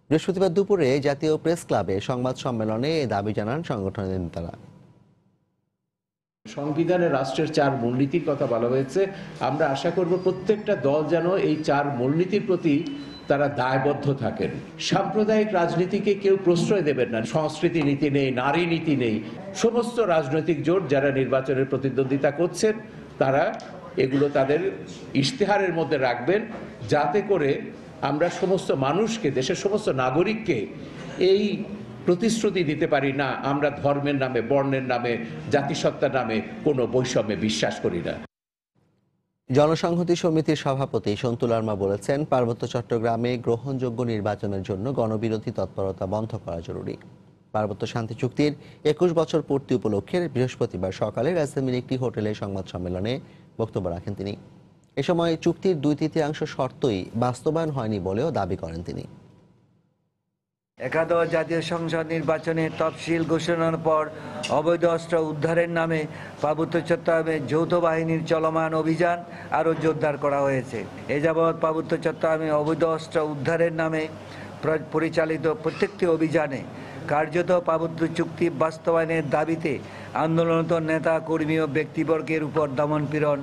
বৃহস্পতিবার দুপুরে জাতীয় প্রেস ক্লাবে সংবাদ সম্মেলনে এই দাবি জানান সংগঠনের নেতারা। সংবিধানে রাষ্ট্রের 4 মূলনীতির কথা বলা হয়েছে। আমরা আশা করব প্রত্যেকটা দল যেন এই 4 মূলনীতির প্রতি তারা দায়বদ্ধ থাকেন। সাম্প্রদায়িক রাজনীতিকে কেউ প্রশ্রয় দেবেন না। সংস্কৃতি নীতি নেই, নারী নীতি নেই। সমস্ত রাজনৈতিক জোট যারা নির্বাচনের প্রতিদ্বন্দ্বিতা করছেন তারা এগুলো তাদের ইশতেহারের মধ্যে রাখবেন, যাতে করে আমরা সমস্ত মানুষকে, দেশের সমস্ত নাগরিককে এই প্রতিশ্রুতি দিতে পারি না আমরা ধর্মের নামে, বর্ণের নামে, জাতিসত্তার নামে কোনো বৈষম্যে বিশ্বাস করি না। জনসংহতি সমিতির সভাপতি সন্তু লারমা বলেছেন, পার্বত্য চট্টগ্রামে গ্রহণযোগ্য নির্বাচনের জন্য গণবিরোধী তৎপরতা বন্ধ করা জরুরি। পার্বত্য শান্তি চুক্তির 21 বছর পূর্তি উপলক্ষে বৃহস্পতিবার সকালে রাজধানীর একটি হোটেলে সংবাদ সম্মেলনে বক্তব্য রাখেন তিনি। এ সময় চুক্তির 2/3 শর্তই বাস্তবায়ন হয়নি বলেও দাবি করেন তিনি। একাদশ জাতীয় সংসদ নির্বাচনের তফসিল ঘোষণার পর অবৈধ অস্ত্র উদ্ধারের নামে পার্বত্য চট্টগ্রামে যৌথ বাহিনীর চলমান অভিযান আরও জোরদার করা হয়েছে। এ যাবৎ পার্বত্য চট্টগ্রামে অবৈধ অস্ত্র উদ্ধারের নামে পরিচালিত প্রত্যেকটি অভিযানে কার্যত পার্বত্য চুক্তি বাস্তবায়নের দাবিতে আন্দোলনরত নেতা, কর্মী ও ব্যক্তিবর্গের উপর দমনপীড়ন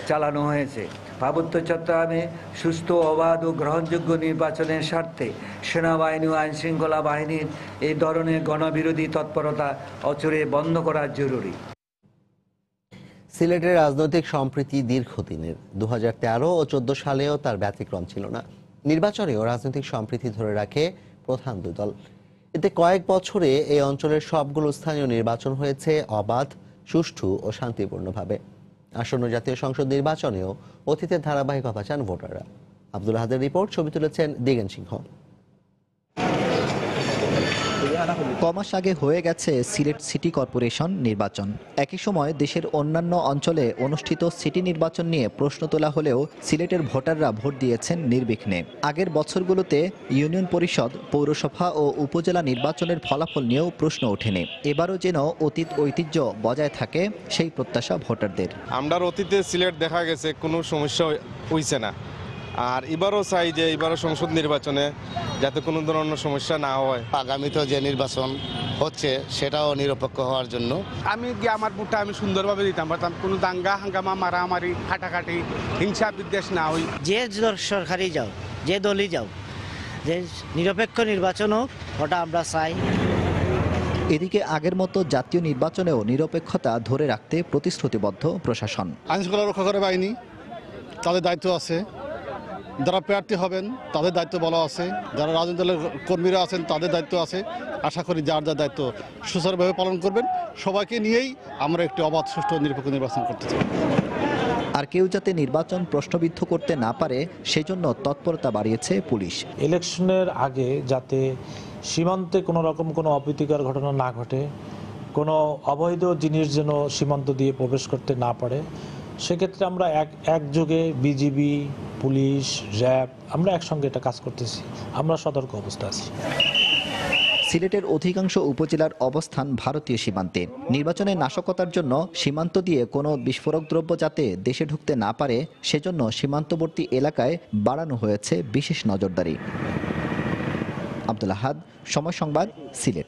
চালানো হয়েছে। পার্বত্য চট্টগ্রামে সুস্থ, অবাধ ও গ্রহণযোগ্য নির্বাচনের স্বার্থে সেনাবাহিনী ও আইনশৃঙ্খলা বাহিনীর এই ধরনের গণবিরোধী তৎপরতা অচিরে বন্ধ করা জরুরি। সিলেটের রাজনৈতিক সম্প্রীতি দীর্ঘদিনের। 2013 ও 14 সালেও তার ব্যতিক্রম ছিল না। নির্বাচনেও রাজনৈতিক সম্প্রীতি ধরে রাখে প্রধান দুই দল। এতে কয়েক বছরে এই অঞ্চলের সবগুলো স্থানীয় নির্বাচন হয়েছে অবাধ, সুষ্ঠু ও শান্তিপূর্ণভাবে। আসন্ন জাতীয় সংসদ নির্বাচনেও অতীতের ধারাবাহিকতা চান ভোটাররা। আব্দুল হাদের রিপোর্ট, ছবি তুলেছেন দিগেন সিংহ। কমাস আগে হয়ে গেছে সিলেট সিটি কর্পোরেশন নির্বাচন। একই সময় দেশের অন্যান্য অঞ্চলে অনুষ্ঠিত সিটি নির্বাচন নিয়ে প্রশ্ন তোলা হলেও সিলেটের ভোটাররা ভোট দিয়েছেন নির্বিঘ্নে। আগের বছরগুলোতে ইউনিয়ন পরিষদ, পৌরসভা ও উপজেলা নির্বাচনের ফলাফল নিয়েও প্রশ্ন ওঠেনি। এবারও যেন অতীত ঐতিহ্য বজায় থাকে, সেই প্রত্যাশা ভোটারদের। আমরা অতীতে সিলেট দেখা গেছে কোনো সমস্যা হইছে না, আর এবারও চাই যে এবারও সংসদ নির্বাচনে যাতে কোনো ধরনের সমস্যা না হয়। আগামীতে যে নির্বাচন হচ্ছে সেটাও নিরপেক্ষ হওয়ার জন্য আমি গিয়ে আমার ভোটটা আমি সুন্দরভাবে দিতাম পারতাম, কোনো দাঙ্গা হাঙ্গামা, মারামারি, হাঁটাঘাটি, হিংসা বিদ্বেষ না হই। যে সরকারি যাও, যে দলই যাও, যে নিরপেক্ষ নির্বাচন হোক, ওটা আমরা চাই। এদিকে আগের মতো জাতীয় নির্বাচনেও নিরপেক্ষতা ধরে রাখতে প্রতিশ্রুতিবদ্ধ প্রশাসন। আইনশৃঙ্খলা রক্ষা করে বাহিনী, তাদের দায়িত্ব আছে। যারা প্রার্থী হবেন তাদের দায়িত্ব বলা আছে, যারা রাজনৈতিক দলের কর্মীরা আছেন তাদের দায়িত্ব আছে। আশা করি যার যার দায়িত্ব সুচারুভাবে পালন করবেন। সবাইকে নিয়েই আমরা একটি অবাধ, সুষ্ঠু, নিরপেক্ষ নির্বাচন করতে চাই। আর কেউ যাতে নির্বাচন প্রশ্নবিদ্ধ করতে না পারে সেজন্য তৎপরতা বাড়িয়েছে পুলিশ। ইলেকশনের আগে যাতে সীমান্তে কোনো রকম কোনো অপ্রীতিকর ঘটনা না ঘটে, কোনো অবৈধ জিনিস যেন সীমান্ত দিয়ে প্রবেশ করতে না পারে, সেক্ষেত্রে আমরা একযোগে বিজিবি, পুলিশ, র্যাব আমরা একসঙ্গে এটা কাজ করতেছি। আমরা সতর্ক অবস্থা আছি। সিলেটের অধিকাংশ উপজেলার অবস্থান ভারতীয় সীমান্তে। নির্বাচনে নাশকতার জন্য সীমান্ত দিয়ে কোনো বিস্ফোরক দ্রব্য যাতে দেশে ঢুকতে না পারে সেজন্য সীমান্তবর্তী এলাকায় বাড়ানো হয়েছে বিশেষ নজরদারি। আব্দুল আহাদ, সময় সংবাদ, সিলেট।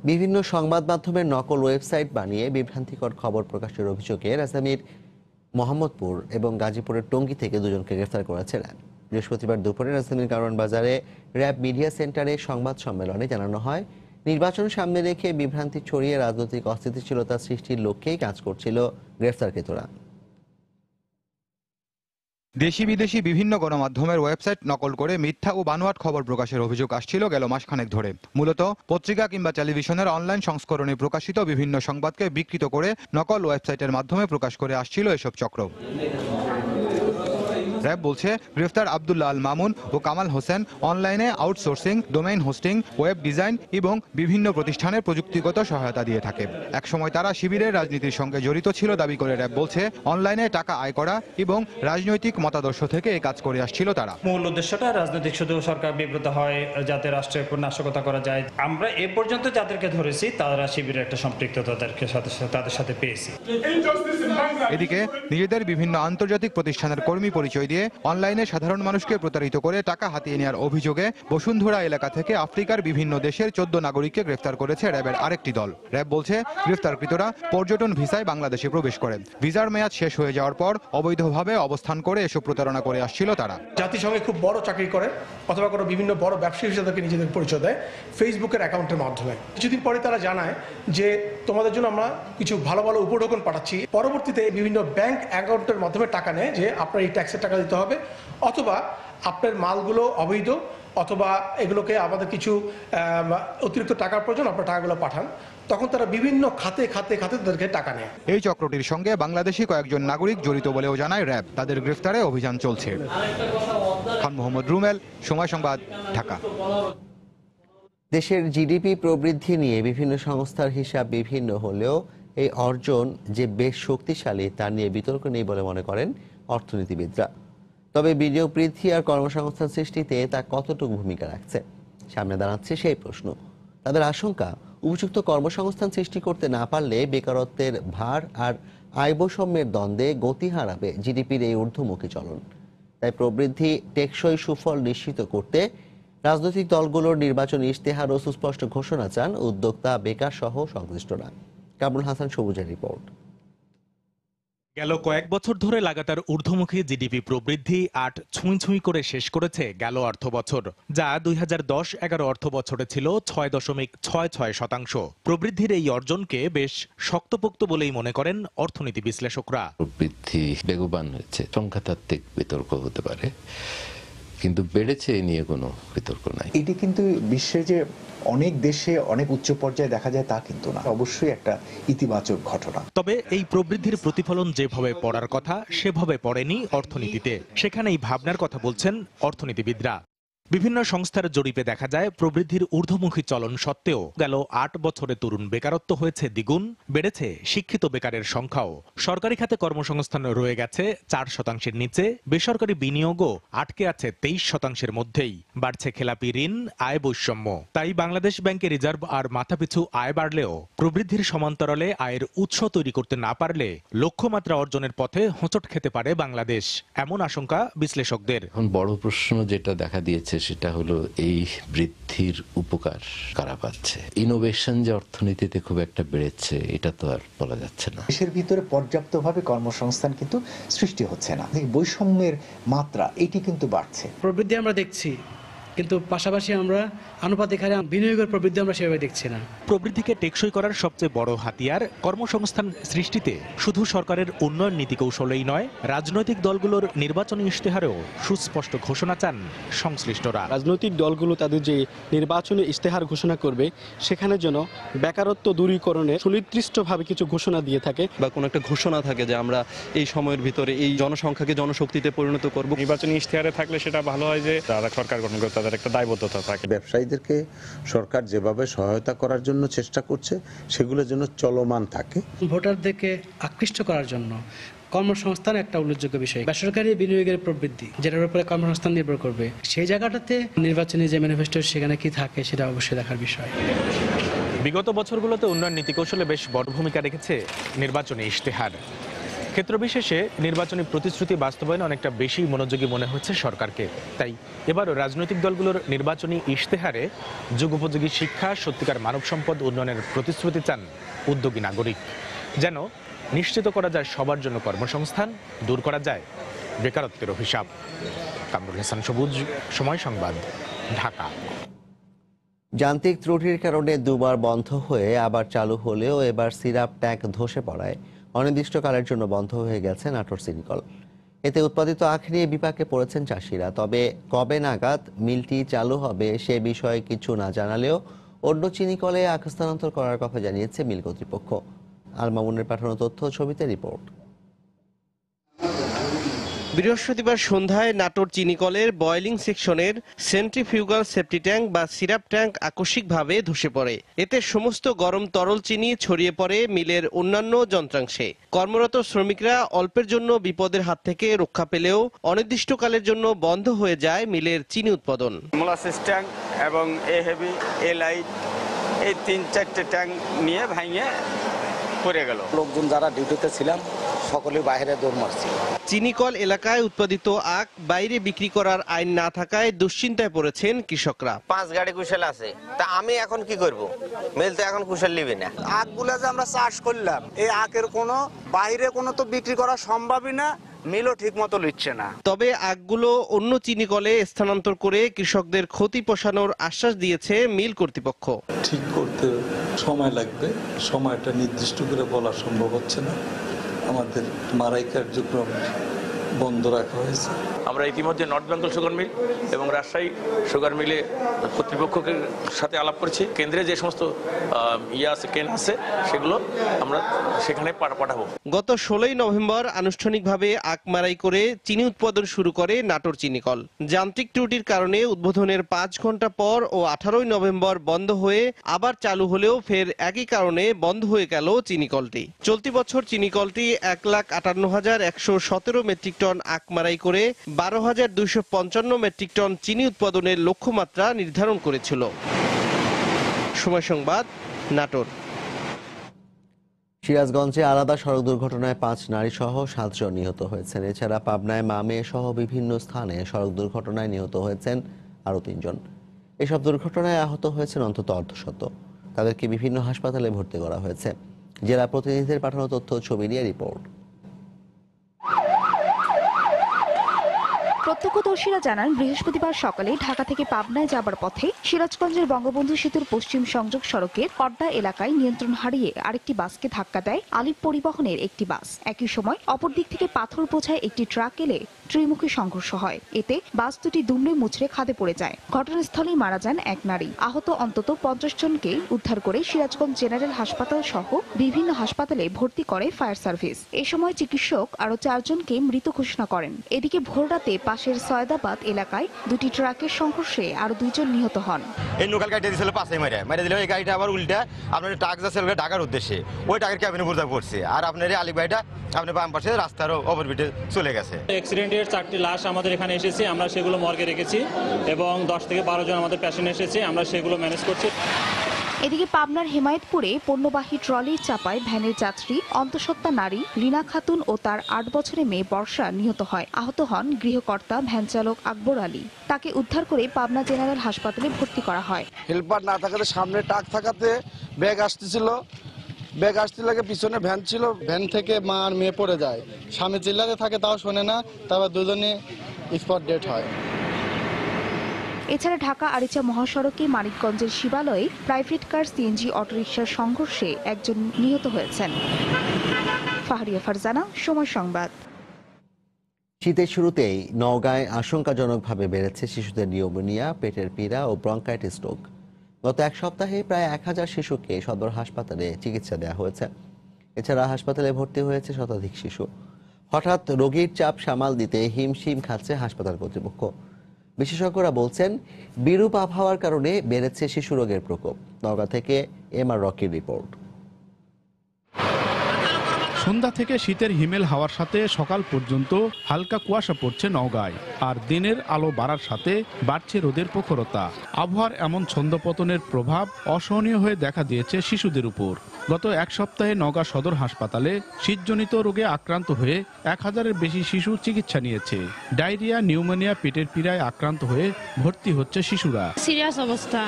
বিভিন্ন সংবাদ মাধ্যমের নকল ওয়েবসাইট বানিয়ে বিভ্রান্তিকর খবর প্রকাশের অভিযোগে রাজধানীর মোহাম্মদপুর এবং গাজীপুরের টঙ্গী থেকে দুজনকে গ্রেফতার করেছে র্যাব। বৃহস্পতিবার দুপুরে রাজধানীর কারওয়ান বাজারে র্যাব মিডিয়া সেন্টারে সংবাদ সম্মেলনে জানানো হয়, নির্বাচন সামনে রেখে বিভ্রান্তি ছড়িয়ে রাজনৈতিক অস্থিতিশীলতা সৃষ্টির লক্ষ্যেই কাজ করছিল গ্রেফতারকৃতরা। দেশি বিদেশি বিভিন্ন গণমাধ্যমের ওয়েবসাইট নকল করে মিথ্যা ও বানোয়াট খবর প্রকাশের অভিযোগ আসছিল গেল মাসখানেক ধরে। মূলত পত্রিকা কিংবা টেলিভিশনের অনলাইন সংস্করণে প্রকাশিত বিভিন্ন সংবাদকে বিকৃত করে নকল ওয়েবসাইটের মাধ্যমে প্রকাশ করে আসছিল এসব চক্র। র্যাব বলছে, গ্রেফতার আব্দুল্লাহ আল মামুন ও কামাল হোসেন অনলাইনে outsourcing, domain hosting, web design এবং বিভিন্ন প্রতিষ্ঠানের প্রযুক্তিগত সহায়তা দিয়ে থাকে। একসময় তারা শিবিরের রাজনীতির সঙ্গে জড়িত ছিল দাবি করে র্যাব বলছে, অনলাইনে টাকা আয় করা এবং রাজনৈতিক মতাদর্শ থেকে এই কাজ করে আসছিল তারা। মূল উদ্দেশ্যটা রাজনৈতিক, শুধু সরকার বিব্রত হয় যাতে রাষ্ট্রের উপর নাশকতা করা যায়। আমরা এ পর্যন্ত যাদেরকে ধরেছি তারা শিবিরের একটা সম্পৃক্ততা তাদের সাথে পেয়েছি। এদিকে নিজেদের বিভিন্ন আন্তর্জাতিক প্রতিষ্ঠানের কর্মী পরিচয় দিয়ে অনলাইনে সাধারণ মানুষকে প্রতারিত করে টাকা হাতিয়ে নেওয়ার অভিযোগে বসুন্ধরা এলাকা থেকে আফ্রিকার বিভিন্ন দেশের 14 নাগরিককে গ্রেফতার করেছে র্যাবের আরেকটি দল। র্যাব বলছে, গ্রেফতারকৃতরা পর্যটন ভিসায় বাংলাদেশে প্রবেশ করেন। ভিসার মেয়াদ শেষ হয়ে যাওয়ার পর অবৈধভাবে অবস্থান করে এসব প্রতারণা করে আসছিল তারা। জাতিসংঘে খুব বড় চাকরি করে অথবা কোনো বিভিন্ন বড় ব্যবসায়ী হিসেবে নিজেদের পরিচয় দেয় ফেসবুকের অ্যাকাউন্টের মাধ্যমে। কিছুদিন পরে তারা জানায় যে তোমাদের জন্য আমরা কিছু ভালো ভালো উপঢৌকন পাঠাচ্ছি। পরবর্তীতে বিভিন্ন ব্যাংক অ্যাকাউন্টের মাধ্যমে টাকা নেয় যে আপনার এই ট্যাক্সের টাকা দিতে হবে, অথবা আপনার মালগুলো অবৈধ, অথবা এগুলোকে আমাদের কিছু অতিরিক্ত টাকার প্রয়োজন, আপনার টাকাগুলো পাঠান। তখন তারা বিভিন্ন খাতে তাদেরকে টাকা নেয়। এই চক্রটির সঙ্গে বাংলাদেশি কয়েকজন নাগরিক জড়িত বলেও জানায় র্যাব। তাদের গ্রেফতারে অভিযান চলছে। খান মোহাম্মদ রুমেল, সময় সংবাদ, ঢাকা। দেশের জিডিপি প্রবৃদ্ধি নিয়ে বিভিন্ন সংস্থার হিসাব বিভিন্ন হলেও এই অর্জন যে বেশ শক্তিশালী তা নিয়ে বিতর্ক নেই বলে মনে করেন অর্থনীতিবিদরা। তবে বিনিয়োগ বৃদ্ধি আর কর্মসংস্থান সৃষ্টিতে তা কতটুকু ভূমিকা রাখছে, সামনে দাঁড়াচ্ছে সেই প্রশ্ন। তাদের আশঙ্কা, উপযুক্ত কর্মসংস্থান সৃষ্টি করতে না পারলে বেকারত্বের ভার আর আয় বৈষম্যের দ্বন্দ্বে গতি হারাবে জিডিপির এই ঊর্ধ্বমুখী চলন। তাই প্রবৃদ্ধি টেকসই সুফল নিশ্চিত করতে রাজনৈতিক দলগুলোর নির্বাচনী ইশতেহার ও সুস্পষ্ট ঘোষণা চান উদ্যোক্তা, বেকার সহ সংশ্লিষ্টরা। কামরুল হাসান সবুজের রিপোর্ট। গেল কয়েক বছর ধরে লাগাতার ঊর্ধ্বমুখী জিডিপি প্রবৃদ্ধি ৮ ছুঁই করে শেষ করেছে গেল অর্থ বছর, যা 2010-11 অর্থ বছরে ছিল 6.66%। প্রবৃদ্ধির এই অর্জনকে বেশ শক্তপোক্ত বলেই মনে করেন অর্থনীতি বিশ্লেষকরা। প্রবৃদ্ধি বেগবান হয়েছে, সংখ্যাতাত্ত্বিক বিতর্ক হতে পারে, কিন্তু বেড়েছে এ নিয়ে কোনো বিতর্ক নাই। এটি কিন্তু বিশ্বে যে অনেক দেশে অনেক উচ্চ পর্যায়ে দেখা যায় তা কিন্তু না, অবশ্যই একটা ইতিবাচক ঘটনা। তবে এই প্রবৃদ্ধির প্রতিফলন যেভাবে পড়ার কথা সেভাবে পড়েনি অর্থনীতিতে। সেখানেই ভাবনার কথা বলছেন অর্থনীতিবিদরা। বিভিন্ন সংস্থার জরিপে দেখা যায় প্রবৃদ্ধির ঊর্ধ্বমুখী চলন সত্ত্বেও গেল ৮ বছরে তরুণ বেকারত্ব হয়েছে দ্বিগুণ, বেড়েছে শিক্ষিত বেকারের সংখ্যাও। সরকারি খাতে কর্মসংস্থান রয়ে গেছে 4%-এর নিচে, বেসরকারি বিনিয়োগও আটকে আছে 23%-এর মধ্যেই। বাড়ছে খেলাপি ঋণ, আয় বৈষম্য। তাই বাংলাদেশ ব্যাংকের রিজার্ভ আর মাথাপিছু আয় বাড়লেও প্রবৃদ্ধির সমান্তরালে আয়ের উৎস তৈরি করতে না পারলে লক্ষ্যমাত্রা অর্জনের পথে হোঁচট খেতে পারে বাংলাদেশ, এমন আশঙ্কা বিশ্লেষকদের। এখন বড় প্রশ্ন যেটা দেখা দিয়েছে সেটা হলো এই বৃদ্ধির উপকার কারা পাচ্ছে। ইনোভেশন যে অর্থনীতিতে খুব একটা বেড়েছে এটা তো আর বলা যাচ্ছে না। দেশের ভিতরে পর্যাপ্তভাবে কর্মসংস্থান কিন্তু সৃষ্টি হচ্ছে না, বৈষম্যের মাত্রা এটি কিন্তু বাড়ছে। প্রবৃদ্ধি আমরা দেখছি, কিন্তু পাশাপাশি আমরা আনুপাতিক হারে বিনিয়োগের প্রবৃদ্ধি আমরা সেভাবে দেখছি না। প্রবৃদ্ধিকে টেকসই করার সবচেয়ে বড় হাতিয়ার কর্মসংস্থান সৃষ্টিতে শুধু সরকারের উন্নয়ন নীতি কৌশলেই নয়, রাজনৈতিক দলগুলোর নির্বাচনী ইশতেহারেও সুস্পষ্ট ঘোষণা চান সংশ্লিষ্টরা। রাজনৈতিক দলগুলো তাদের যে নির্বাচনী ইশতেহার ঘোষণা করবে সেখানে যেন বেকারত্ব দূরীকরণে সুনির্দিষ্টভাবে কিছু ঘোষণা দিয়ে থাকে, বা কোনো একটা ঘোষণা থাকে যে আমরা এই সময়ের ভিতরে এই জনসংখ্যাকে জনশক্তিতে পরিণত করব। নির্বাচনী ইশতেহারে থাকলে সেটা ভালো হয় যে যারা সরকার গঠন করে তাদের একটা দায়বদ্ধতা থাকে। ব্যবসায়ীদেরকে সরকার যেভাবে সহায়তা করার জন্য চেষ্টা করছে সেগুলো যেন চলমান থাকে। ভোটারদেরকে আকৃষ্ট করার জন্য কর্মসংস্থান একটা উল্লেখযোগ্য বিষয়। বেসরকারি বিনিয়োগের প্রবৃদ্ধি যেটার উপরে কর্মসংস্থান নির্ভর করবে, সেই জায়গাটাতে নির্বাচনী যে ম্যানিফেস্টো সেখানে কি থাকে সেটা অবশ্যই দেখার বিষয়। বিগত বছরগুলোতে উন্নয়ন নীতি কৌশলে বেশ বড় ভূমিকা রেখেছে নির্বাচনী ইশতেহার। ক্ষেত্রবিশেষে নির্বাচনী প্রতিশ্রুতি বাস্তবায়নে অনেকটা বেশি মনোযোগী মনে হচ্ছে সরকারকে। তাই এবারও রাজনৈতিক দলগুলোর নির্বাচনী ইশতেহারে যুগোপযোগী শিক্ষা, সত্যিকার মানব সম্পদ উন্নয়নের প্রতিশ্রুতি চান উদ্যোগী নাগরিক, যেন নিশ্চিত করা যায় সবার জন্য কর্মসংস্থান, দূর করা যায় বেকারত্বের অভিশাপ। কামরুল হাসান সবুজ, সময় সংবাদ, ঢাকা। যান্ত্রিক ত্রুটির কারণে দুবার বন্ধ হয়ে আবার চালু হলেও এবার সিরাপ ট্যাঙ্ক ধসে পড়ায় অনির্দিষ্টকালের জন্য বন্ধ হয়ে গেছে নাটোর সিটিকল। এতে উৎপাদিত আখ নিয়ে বিপাকে পড়েছেন চাষিরা। তবে কবে নাগাদ মিলটি চালু হবে সে বিষয়ে কিছু না জানালেও অন্য চিনি কলে আখ স্থানান্তর করার কথা জানিয়েছে মিল কর্তৃপক্ষ। আল মামুনের পাঠানো তথ্য ছবিতে রিপোর্ট। বৃহস্পতিবার সন্ধ্যায় নাটোর চিনিকলের বয়েলিং সেকশনের সেন্ট্রিফিউগাল সেপ্টি ট্যাঙ্ক বা সিরাপ ট্যাঙ্ক আকস্মিকভাবে ধসে পড়ে। এতে সমস্ত গরম তরল চিনি ছড়িয়ে পড়ে মিলের অন্যান্য যন্ত্রাংশে। কর্মরত শ্রমিকরা অল্পের জন্য বিপদের হাত থেকে রক্ষা পেলেও অনির্দিষ্টকালের জন্য বন্ধ হয়ে যায় মিলের চিনি উৎপাদন। মোলাসিস ট্যাঙ্ক এবং এ হেভি এ লাইট এই 3-4টে ট্যাঙ্ক নিয়ে ভাঙিয়ে পড়ে গেল। লোকজন যারা ডিউটিতে ছিলাম সকলে বাইরে দৌড় মারছে। চিনিকল এলাকায় উৎপাদিত আখ বাইরে বিক্রি করার আইন না থাকায় দুশ্চিন্তায় পড়েছেন কৃষকরা। 5 গাড়ি কুশাল আছে, তা আমি এখন কি করব? মিল তো এখন কুশাল নিবে না। আখগুলা যে আমরা চাষ করলাম, এই আখের কোনো বাইরে কোনো তো বিক্রি করা সম্ভবই না, মিলও ঠিক মতো লিখছে না। তবে আখগুলো অন্য চিনিকলে স্থানান্তর করে কৃষকদের ক্ষতি পোষানোর আশ্বাস দিয়েছে মিল কর্তৃপক্ষ। ঠিক করতে সময় লাগবে, সময়টা নির্দিষ্ট করে বলা সম্ভব হচ্ছে না। আমাদের মারাই কার্যক্রম বন্ধ রাখা হয়েছে। আমরা ইতিমধ্যে নর্থ বেঙ্গল সুগার মিল এবং রাজশাহী সুগার মিলে কর্তৃপক্ষকে সাথে আলাপ করেছি। কেন্দ্রে যে সমস্ত কেন আছে সেগুলো আমরা সেখানে পাঠাবো। গত 16ই নভেম্বর আনুষ্ঠানিকভাবে আখ মারাই করে চিনি উৎপাদন শুরু করে নাটোর চিনিকল। যান্ত্রিক ত্রুটির কারণে উদ্বোধনের 5 ঘন্টা পর ও 18ই নভেম্বর বন্ধ হয়ে আবার চালু হলেও ফের একই কারণে বন্ধ হয়ে গেল চিনিকলটি। চলতি বছর চিনিকলটি 1,58,117 মেট্রিক টন আখ মারাই করে 12,255 মেট্রিক টন চিনি উৎপাদনের লক্ষ্যমাত্রা নির্ধারণ করেছিল। সময় সংবাদ, নাটোর। সিরাজগঞ্জে আলাদা সড়ক দুর্ঘটনায় 5 নারী সহ 7 জন নিহত হয়েছেন। এছাড়া পাবনায় মা-মেয়ে সহ বিভিন্ন স্থানে সড়ক দুর্ঘটনায় নিহত হয়েছেন আরও 3 জন। এসব দুর্ঘটনায় আহত হয়েছেন অন্তত অর্ধশত। তাদেরকে বিভিন্ন হাসপাতালে ভর্তি করা হয়েছে। জেলা প্রতিনিধিদের পাঠানো তথ্য ছবি নিয়ে রিপোর্ট। প্রত্যক্ষদর্শীরা জানান, বৃহস্পতিবার সকালে ঢাকা থেকে পাবনায় যাবার পথে সিরাজগঞ্জের বঙ্গবন্ধু সেতুর পশ্চিম সংযোগ সড়কের পদ্মা এলাকায় নিয়ন্ত্রণ হারিয়ে আরেকটি বাসকে ধাক্কা দেয় আলিফ পরিবহনের একটি বাস। একই সময় অপর দিক থেকে পাথর বোঝায় একটি ট্রাক এলে ত্রিমুখী সংঘর্ষ হয়। এতে বাস দুটি দুমড়ে মুচড়ে খাদে পড়ে যায়। ঘটনাস্থলেই মারা যান এক নারী। আহত অন্তত 50 জনকে উদ্ধার করে সিরাজগঞ্জ জেনারেল হাসপাতাল সহ বিভিন্ন হাসপাতালে ভর্তি করে ফায়ার সার্ভিস। এ সময় চিকিৎসক আরও 4 জনকে মৃত ঘোষণা করেন। এদিকে ভোররাতে পাশের সয়দাবাদ এলাকায় দুটি ট্রাকের সংঘর্ষে আরো 2 জন নিহত হন। এই লোকাল গাড়িটা দিছিল পাশে মেরে দিল। এই গাড়িটা আবার উল্টা আপনার ট্রাক যাচ্ছে ঢাকার উদ্দেশ্যে, ওই ট্রাকের ক্যাবিনে বুঝা পড়ছে। আর আপনার আলিফ গাড়িটা আপনার বাম পাশে রাস্তার ওভারব্রিজে চলে গেছে। অ্যাক্সিডেন্টের 4টি লাশ আমাদের এখানে এসেছে, আমরা সেগুলো মর্গে রেখেছি এবং 10 থেকে 12 জন আমাদের পেশেন্ট এসেছে, আমরা সেগুলো ম্যানেজ করছি। এদিকে পাবনার হেমায়েতপুরে পণ্যবাহী ট্রলির চাপায় ভ্যানের যাত্রী অন্তঃসত্ত্বা নারী রিনা খাতুন ও তার 8 বছরের মেয়ে বর্ষা নিহত হয়। আহত হন গৃহকর্তা ভ্যান চালক আকবর আলী। তাকে উদ্ধার করে পাবনা জেনারেল হাসপাতালে ভর্তি করা হয়। হেল্পার না থাকাতে সামনে ট্রাক থাকাতে ব্যাগ আসতেছিল, ব্যাগ আসতে লাগে পিছনে ভ্যান ছিল, ভ্যান থেকে মা আর মেয়ে পড়ে যায়। স্বামী চিল্লাতে থাকে, তাও শোনে না, তারপর দুজনে স্পট ডেট হয়। এছাড়া ঢাকা আরিচা মহাসড়কে মানিকগঞ্জের শিবালয়ে প্রাইভেট কার সিএনজি অটোরিকশার সংঘর্ষে একজন নিহত হয়েছেন। ফাহরিয়া ফারজানা, সময় সংবাদ। শীতের শুরুতেই নওগাঁয় আশঙ্কাজনকভাবে বেড়েছে শিশুদের নিউমোনিয়া, পেটের পীড়া ও ব্রঙ্কাইটিস রোগ। গত 1 সপ্তাহে প্রায় 1000 শিশুকে সদর হাসপাতালে চিকিৎসা দেওয়া হয়েছে। এছাড়া হাসপাতালে ভর্তি হয়েছে শতাধিক শিশু। হঠাৎ রোগীর চাপ সামাল দিতে হিমশিম খাচ্ছে হাসপাতাল কর্তৃপক্ষ। বিশেষজ্ঞরা বলছেন, বিরূপ আবহাওয়ার কারণে বেড়েছে শিশু রোগের প্রকোপ। নওগাঁ থেকে এমআর রকির রিপোর্ট। সন্ধ্যা থেকে শীতের হিমেল হাওয়ার সাথে সকাল পর্যন্ত হালকা কুয়াশা পড়ছে নওগাঁয়। আর দিনের আলো বাড়ার সাথে বাড়ছে রোদের প্রখরতা। আবহাওয়ার এমন ছন্দপতনের প্রভাব অসহনীয় হয়ে দেখা দিয়েছে শিশুদের উপর। গত 1 সপ্তাহে নওগাঁ সদর হাসপাতালে শীতজনিত রোগে আক্রান্ত হয়ে 1000-এর বেশি শিশু চিকিৎসা নিয়েছে। ডায়রিয়া, নিউমোনিয়া, পেটের পীড়ায় আক্রান্ত হয়ে ভর্তি হচ্ছে শিশুরা। সিরিয়াস অবস্থা,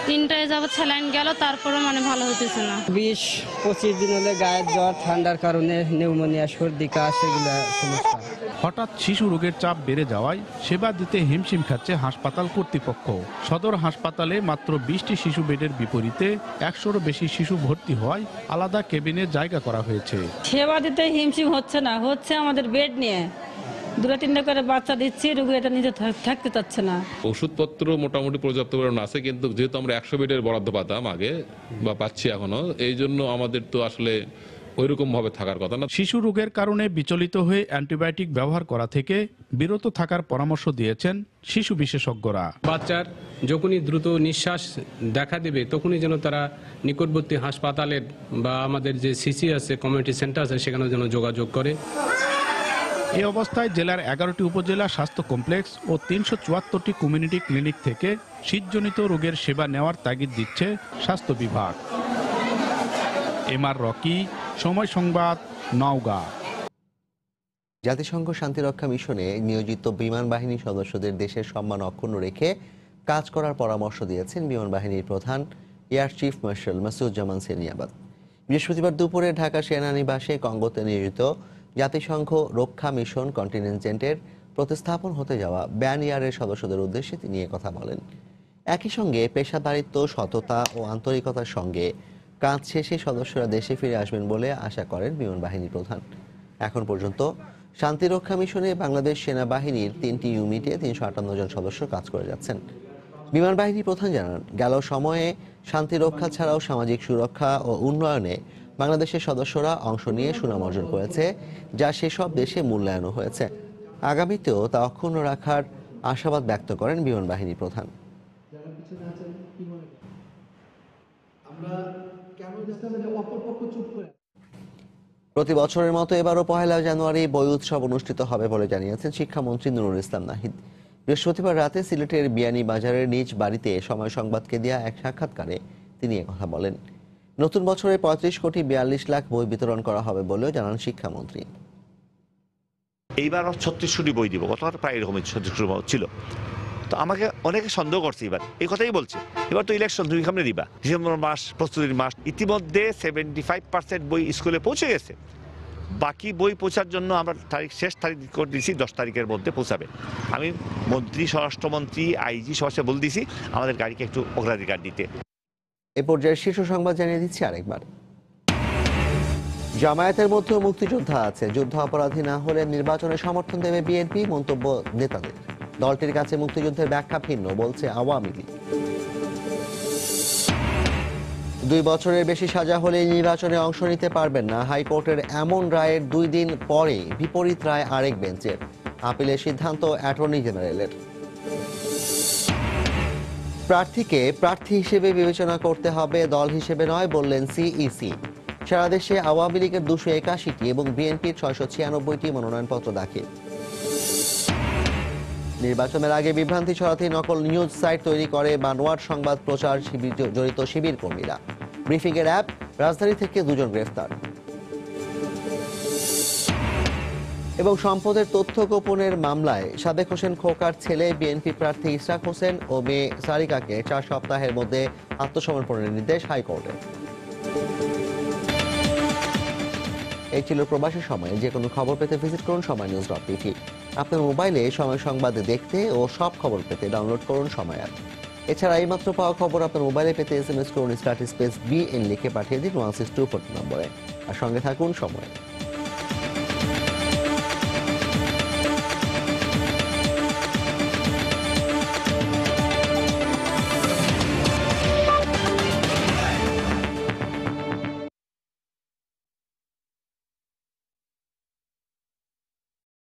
3টায় যাবত স্যালাইন গেল, তারপরে ভালো হতেছে না। 20-25 দিন হলে গায়ের জ্বর, ঠান্ডার কারণে নিউমোনিয়া, সর্দি, কাশ এগুলা সমস্যা। হঠাৎ শিশু রোগের চাপ বেড়ে যাওয়ায় সেবা দিতে হিমশিম খাচ্ছে হাসপাতাল কর্তৃপক্ষ। সদর হাসপাতালে মাত্র 20টি শিশু বেডের বিপরীতে 100-এরও বেশি শিশু ভর্তি হওয়ায় আলাদা কেবিনে জায়গা করা হয়েছে। সেবা দিতে হিমশিম হচ্ছে না, হচ্ছে আমাদের বেড নিয়ে। 2-3টা করে বাচ্চা দিচ্ছি, রোগী এটা নিজে থাকতে চাচ্ছে না। ওষুধপত্র মোটামুটি পর্যাপ্ত পরিমাণ আছে, কিন্তু যেহেতু আমরা 100 বেডের বরাদ্দ পাতাম আগে বা পাচ্ছি এখনো, এই জন্য আমাদের তো আসলে ওইরকম ভাবে থাকার কথা না। শিশু রোগের কারণে বিচলিত হয়ে অ্যান্টিবায়োটিক ব্যবহার করা থেকে বিরত থাকার পরামর্শ দিয়েছেন শিশু বিশেষজ্ঞরা। বাচ্চার যখনই দ্রুত নিঃশ্বাস দেখা দেবে তখনই যেন তারা নিকটবর্তী হাসপাতালের বা আমাদের যে সিসি আছে, কমিউনিটি সেন্টার আছে, সেখানে যেন যোগাযোগ করে। এই অবস্থায় জেলার 11টি উপজেলা স্বাস্থ্য কমপ্লেক্স ও 374টি কমিউনিটি ক্লিনিক থেকে শীতজনিত রোগের সেবা নেওয়ার তাগিদ দিচ্ছে স্বাস্থ্য বিভাগ। এমআর রকি, সময় সংবাদ, নওগাঁ। জাতিসংঘ শান্তিরক্ষা মিশনে নিয়োজিত বিমান বাহিনীর সদস্যদের দেশের সম্মান অক্ষুণ্ণ রেখে কাজ করার পরামর্শ দিয়েছেন বিমান বাহিনীর প্রধান এয়ার চিফ মার্শাল মাসুদুজ্জামান সেনিয়াবাত। বৃহস্পতিবার দুপুরে ঢাকা সেনানিবাসে কঙ্গোতে নিয়োজিত জাতিসংঘ রক্ষা মিশন কন্টিনজেন্টের প্রতিস্থাপন হতে যাওয়া ব্যান এয়ারের সদস্যদের উদ্দেশ্যে তিনি কথা বলেন। একই সঙ্গে পেশাদারিত্ব, সততা ও আন্তরিকতার সঙ্গে কাজ শেষে সদস্যরা দেশে ফিরে আসবেন বলে আশা করেন বিমান বাহিনীর প্রধান। এখন পর্যন্ত শান্তিরক্ষা মিশনে বাংলাদেশ সেনাবাহিনীর 3টি ইউনিটে 358 জন সদস্য কাজ করে যাচ্ছেন। বিমান বাহিনী প্রধান জানান, গেল সময়ে শান্তিরক্ষা ছাড়াও সামাজিক সুরক্ষা ও উন্নয়নে বাংলাদেশের সদস্যরা অংশ নিয়ে সুনাম অর্জন করেছে, যা সেসব দেশে মূল্যায়নও হয়েছে। আগামীতেও তা অক্ষুণ্ণ রাখার আশাবাদ ব্যক্ত করেন বিমান বাহিনী প্রধান। প্রতি বছরের মতো এবারও 1 জানুয়ারি বই উৎসব অনুষ্ঠিত হবে বলে জানিয়েছেন শিক্ষামন্ত্রী নুরুল ইসলাম নাহিদ। বৃহস্পতিবার রাতে সিলেটের বিয়ানীবাজারের নিজ বাড়িতে সময় সংবাদকে দেয়া এক সাক্ষাৎকারে তিনি একথা বলেন। নতুন বছরে 35,42,00,000 বই বিতরণ করা হবে বলেও জানান শিক্ষামন্ত্রী। এইবার 36টি বই দিব, গতবার প্রায় এরকম 36টি ছিল। তো আমাকে অনেকে সন্দেহ করছে, এবার এই কথাই বলছে, এবার তো ইলেকশন, তুমি সামনে দিবা, ডিসেম্বর মাস, প্রস্তুতির মাস। ইতিমধ্যে 75% বই স্কুলে পৌঁছে গেছে। বাকি বই পৌঁছার জন্য আমরা শেষ তারিখ করে দিয়েছি, 10 তারিখের মধ্যে পৌঁছাবে। আমি মন্ত্রী, স্বরাষ্ট্রমন্ত্রী, আইজি সবার বলে দিয়েছি আমাদের গাড়িকে একটু অগ্রাধিকার দিতে। এ পর্যায়ে শীর্ষ সংবাদ জানিয়ে দিচ্ছি আরেকবার। জামায়াতের মধ্যেও মুক্তিযোদ্ধা আছে, যুদ্ধ অপরাধী না হলে নির্বাচনে সমর্থন দেবে বিএনপি, মন্তব্য নেতাদের। দলটির কাছে মুক্তিযুদ্ধের ব্যাখ্যা ভিন্ন, বলছে আওয়ামী লীগ। 2 বছরের বেশি সাজা হলে নির্বাচনে অংশ নিতে পারবেন না, হাইকোর্টের এমন রায়ের 2 দিন পরে বিপরীত রায় আরেক বেঞ্চের। আপিলের সিদ্ধান্ত অ্যাটর্নি জেনারেলের। প্রার্থীকে প্রার্থী হিসেবে বিবেচনা করতে হবে, দল হিসেবে নয়, বললেন সিইসি। সারা দেশে আওয়ামী লীগের 281টি এবং বিএনপির 696টি মনোনয়নপত্র দাখিল। নির্বাচনের আগে বিভ্রান্তি ছড়াতে নকল নিউজ সাইট তৈরি করে বানোয়াট সংবাদ প্রচার জড়িত শিবির কর্মীরা। ব্রিফিংয়ের অ্যাপ, রাজধানী থেকে 2 জন গ্রেফতার। এবং সম্পদের তথ্য গোপনের মামলায় সাদেক হোসেন খোকার ছেলে বিএনপি প্রার্থী ইশরাক হোসেন ও মেয়ে সারিকাকে 4 সপ্তাহের মধ্যে আত্মসমর্পণের নির্দেশ হাইকোর্টের। এই ছিল প্রবাসী সময়ে। যে কোনো খবর পেতে ভিজিট করুন সময়নিউজ.tv। আপনার মোবাইলে সময় সংবাদ দেখতে ও সব খবর পেতে ডাউনলোড করুন সময় অ্যাপ। এছাড়া এইমাত্র পাওয়া খবর আপনার মোবাইলে পেতে SMS করুন *BN লিখে পাঠিয়ে দিন 16240 নম্বরে। আর সঙ্গে থাকুন সময়।